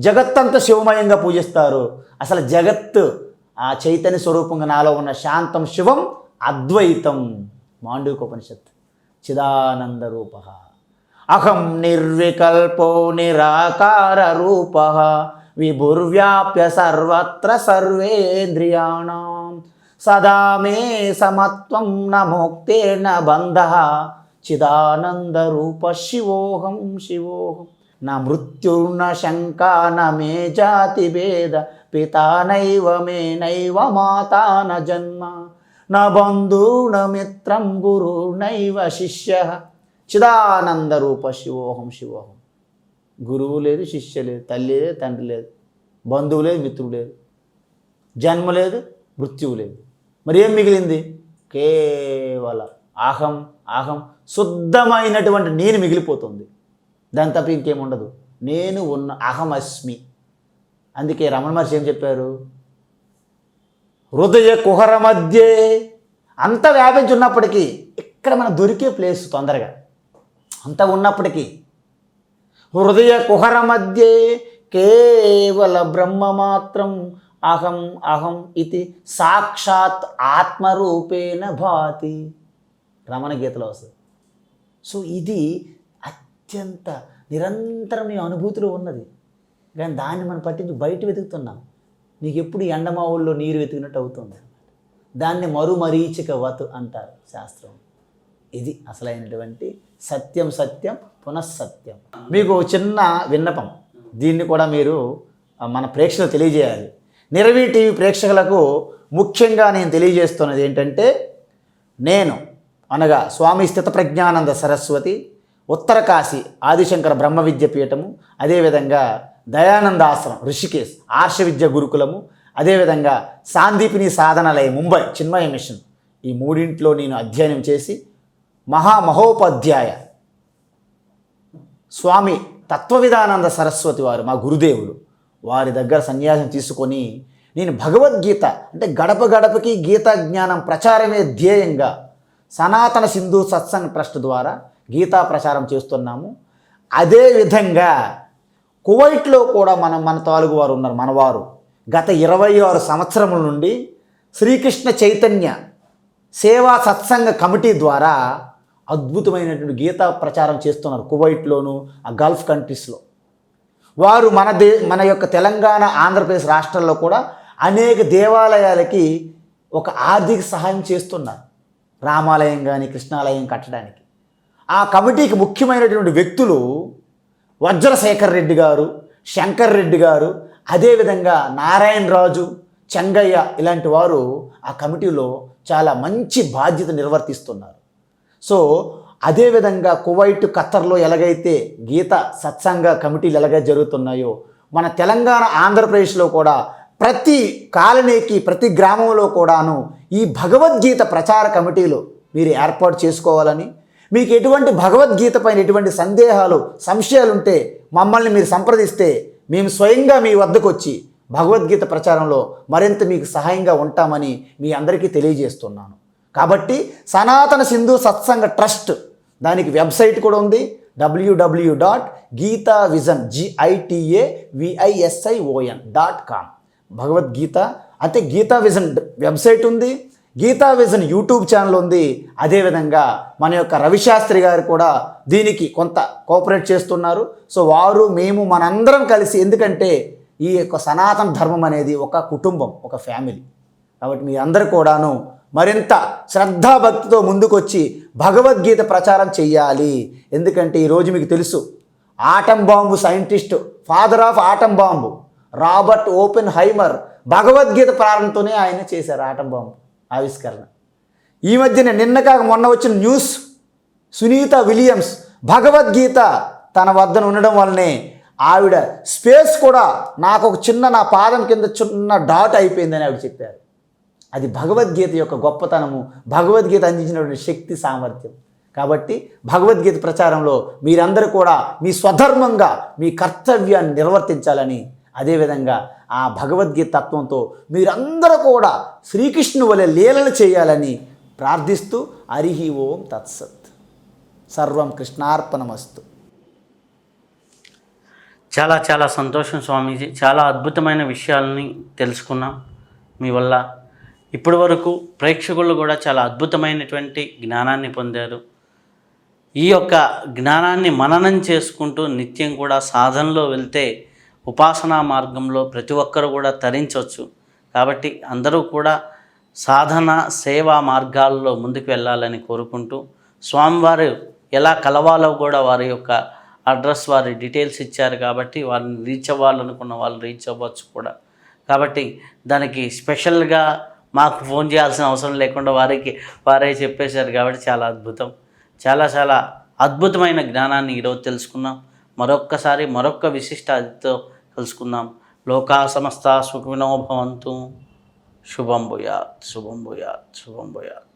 జగత్తంతా శివమయంగా పూజిస్తారు. అసలు జగత్తు ఆ చైతన్య స్వరూపంగా నాలో ఉన్న శాంతం శివం అద్వైతం. మాండూకోపనిషత్. చిదానంద రూప అహం నిర్వికల్పో నిరాకార రూప విభుర్వ్యాప్య సర్వత్ర సర్వేంద్రియాణం సదా మే సమత్వం న మోక్తేర్న బంధః చిదానంద రూప శివోహం శివోహం. నా మృత్యుర్న శంకా న మే జాతి భేద పితా నైవ మే నైవ మాతా న జన్మ న బంధు న మిత్రం గురు నైవ శిష్య. చిదానంద రూప శివోహం శివోహం. గురువు లేదు, శిష్య లేదు, తల్లి లేదు, తండ్రి లేదు, బంధువు లేదు, మిత్రుడు లేదు, జన్మ లేదు, మృత్యువు లేదు. మరి ఏం మిగిలింది? కేవల అహం. అహం శుద్ధమైనటువంటి నేను మిగిలిపోతుంది. దాని తప్ప ఇంకేముండదు. నేను ఉన్న అహమస్మి. అందుకే రమణ మహర్షి ఏం చెప్పారు? హృదయ కుహర మధ్యే. అంత వ్యాపించి ఉన్నప్పటికీ ఇక్కడ మనం దొరికే ప్లేస్ తొందరగా అంత ఉన్నప్పటికీ హృదయ కుహర మధ్యే కేవల బ్రహ్మ మాత్రం అహం అహం ఇది సాక్షాత్ ఆత్మరూపేణ భాతి. రమణ గీతలో వస్తుంది. సో ఇది అత్యంత నిరంతరం నీ అనుభూతిలో ఉన్నది. కానీ దాన్ని మనం పట్టించి బయట వెతుకుతున్నాం. నీకు ఎప్పుడు ఎండమావుల్లో నీరు వెతికినట్టు అవుతుంది. దాన్ని మరుమరీచిక వత్ అంటారు శాస్త్రం. ఇది అసలైనటువంటి సత్యం. సత్యం పునఃసత్యం. మీకు చిన్న విన్నపం, దీన్ని కూడా మీరు మన ప్రేక్షకులకు తెలియజేయాలి. నిరవి టీవీ ప్రేక్షకులకు ముఖ్యంగా నేను తెలియజేస్తున్నది ఏంటంటే, నేను అనగా స్వామి స్థితప్రజ్ఞానంద సరస్వతి, ఉత్తరకాశి ఆదిశంకర బ్రహ్మ విద్యాపీఠము, అదేవిధంగా దయానంద ఆశ్రమం ఋషికేశ్ ఆర్ష విద్య గురుకులము, అదేవిధంగా సాందీపిని సాధనాలయ ముంబై చిన్మయ మిషన్, ఈ 3 నేను అధ్యయనం చేసి మహామహోపాధ్యాయ స్వామి తత్వవిధానంద సరస్వతి వారు మా గురుదేవులు, వారి దగ్గర సన్యాసం తీసుకొని నేను భగవద్గీత అంటే గడప గడపకి గీతా జ్ఞానం ప్రచారమే ధ్యేయంగా సనాతన సింధు సత్సంగ్ ట్రస్ట్ ద్వారా గీతా ప్రచారం చేస్తున్నాము. అదేవిధంగా కువైట్లో కూడా మన తాలూకు వారు ఉన్నారు. మనవారు గత 26 సంవత్సరముల నుండి శ్రీకృష్ణ చైతన్య సేవా సత్సంగ కమిటీ ద్వారా అద్భుతమైనటువంటి గీతా ప్రచారం చేస్తున్నారు కువైట్లోను, ఆ గల్ఫ్ కంట్రీస్లో. వారు మన యొక్క తెలంగాణ, ఆంధ్రప్రదేశ్ రాష్ట్రాల్లో కూడా అనేక దేవాలయాలకి ఒక ఆర్థిక సహాయం చేస్తున్నారు. రామాలయం కానీ కృష్ణాలయం కట్టడానికి. ఆ కమిటీకి ముఖ్యమైనటువంటి వ్యక్తులు వజ్రశేఖర్ రెడ్డి గారు, శంకర్ రెడ్డి గారు, అదేవిధంగా నారాయణ రాజు, చెంగయ్య ఇలాంటి వారు ఆ కమిటీలో చాలా మంచి బాధ్యత నిర్వర్తిస్తున్నారు. సో అదేవిధంగా కువైట్, ఖత్తర్లో ఎలాగైతే గీత సత్సంగ కమిటీలు ఎలాగైతే జరుగుతున్నాయో, మన తెలంగాణ, ఆంధ్రప్రదేశ్లో కూడా ప్రతి కాలనీకి, ప్రతి గ్రామంలో కూడాను ఈ భగవద్గీత ప్రచార కమిటీలు మీరు ఏర్పాటు చేసుకోవాలని, మీకు ఎటువంటి భగవద్గీత పైన ఎటువంటి సందేహాలు, సంశయాలు ఉంటే మమ్మల్ని మీరు సంప్రదిస్తే మేము స్వయంగా మీ వద్దకు వచ్చి భగవద్గీత ప్రచారంలో మరింత మీకు సహాయంగా ఉంటామని మీ అందరికీ తెలియజేస్తున్నాను. కాబట్టి సనాతన సింధు సత్సంగ ట్రస్ట్, దానికి వెబ్సైట్ కూడా ఉంది, www.geetavision.com. భగవద్గీత అంటే గీతా విజన్ వెబ్సైట్ ఉంది, గీతా విజన్ యూట్యూబ్ ఛానల్ ఉంది. అదేవిధంగా మన యొక్క రవిశాస్త్రి గారు కూడా దీనికి కొంత కోఆపరేట్ చేస్తున్నారు. సో వారు మేము మనందరం కలిసి, ఎందుకంటే ఈ యొక్క సనాతన ధర్మం అనేది ఒక కుటుంబం, ఒక ఫ్యామిలీ. కాబట్టి మీ అందరూ కూడాను మరింత శ్రద్ధాభక్తితో ముందుకొచ్చి భగవద్గీత ప్రచారం చెయ్యాలి. ఎందుకంటే ఈరోజు మీకు తెలుసు, atom bomb scientist, father of atom bomb Robert Oppenheimer Bhagavad Gita ప్రారంభంతోనే ఆయన చేశారు ఆటం బాంబు ఆవిష్కరణ. ఈ మధ్యన నిన్న కాక మొన్న వచ్చిన న్యూస్, సునీత విలియమ్స్ భగవద్గీత తన వద్దన ఉండడం వల్లనే ఆవిడ స్పేస్ కూడా నాకు ఒక చిన్న, నా పాదం కింద చిన్న డాట్ అయిపోయిందని ఆవిడ చెప్పారు. అది భగవద్గీత యొక్క గొప్పతనము, భగవద్గీత అందించినటువంటి శక్తి, సామర్థ్యం. కాబట్టి భగవద్గీత ప్రచారంలో మీరందరూ కూడా మీ స్వధర్మంగా మీ కర్తవ్యాన్ని నిర్వర్తించాలని, అదేవిధంగా ఆ భగవద్గీత తత్వంతో మీరందరూ కూడా శ్రీకృష్ణు వలె లీలలు చేయాలని ప్రార్థిస్తూ హరి ఓం తత్సత్. సర్వం కృష్ణార్పణమస్తు. చాలా చాలా సంతోషం స్వామీజీ. చాలా అద్భుతమైన విషయాలని తెలుసుకున్నాం మీ వల్ల. ఇప్పటి వరకు ప్రేక్షకులు కూడా చాలా అద్భుతమైనటువంటి జ్ఞానాన్ని పొందారు. ఈ యొక్క జ్ఞానాన్ని మననం చేసుకుంటూ నిత్యం కూడా సాధనలో వెళ్తే ఉపాసనా మార్గంలో ప్రతి ఒక్కరు కూడా తరించవచ్చు. కాబట్టి అందరూ కూడా సాధన సేవా మార్గాల్లో ముందుకు వెళ్ళాలని కోరుకుంటూ, స్వామివారు ఎలా కలవాలో కూడా వారి యొక్క అడ్రస్, వారి డీటెయిల్స్ ఇచ్చారు. కాబట్టి వారిని రీచ్ అవ్వాలనుకున్న వాళ్ళు రీచ్ అవ్వచ్చు కూడా. కాబట్టి దానికి స్పెషల్గా మాకు ఫోన్ చేయాల్సిన అవసరం లేకుండా వారే చెప్పేశారు. కాబట్టి చాలా అద్భుతం. చాలా చాలా అద్భుతమైన జ్ఞానాన్ని ఈరోజు తెలుసుకున్నాం. మరొక్కసారి మరొక్క విశిష్ట అతిథితో కలుసుకుందాం. లోకా సమస్త సుఖినో భవంతు. శుభం భూయాత్, శుభం భూయాత్, శుభం భూయాత్.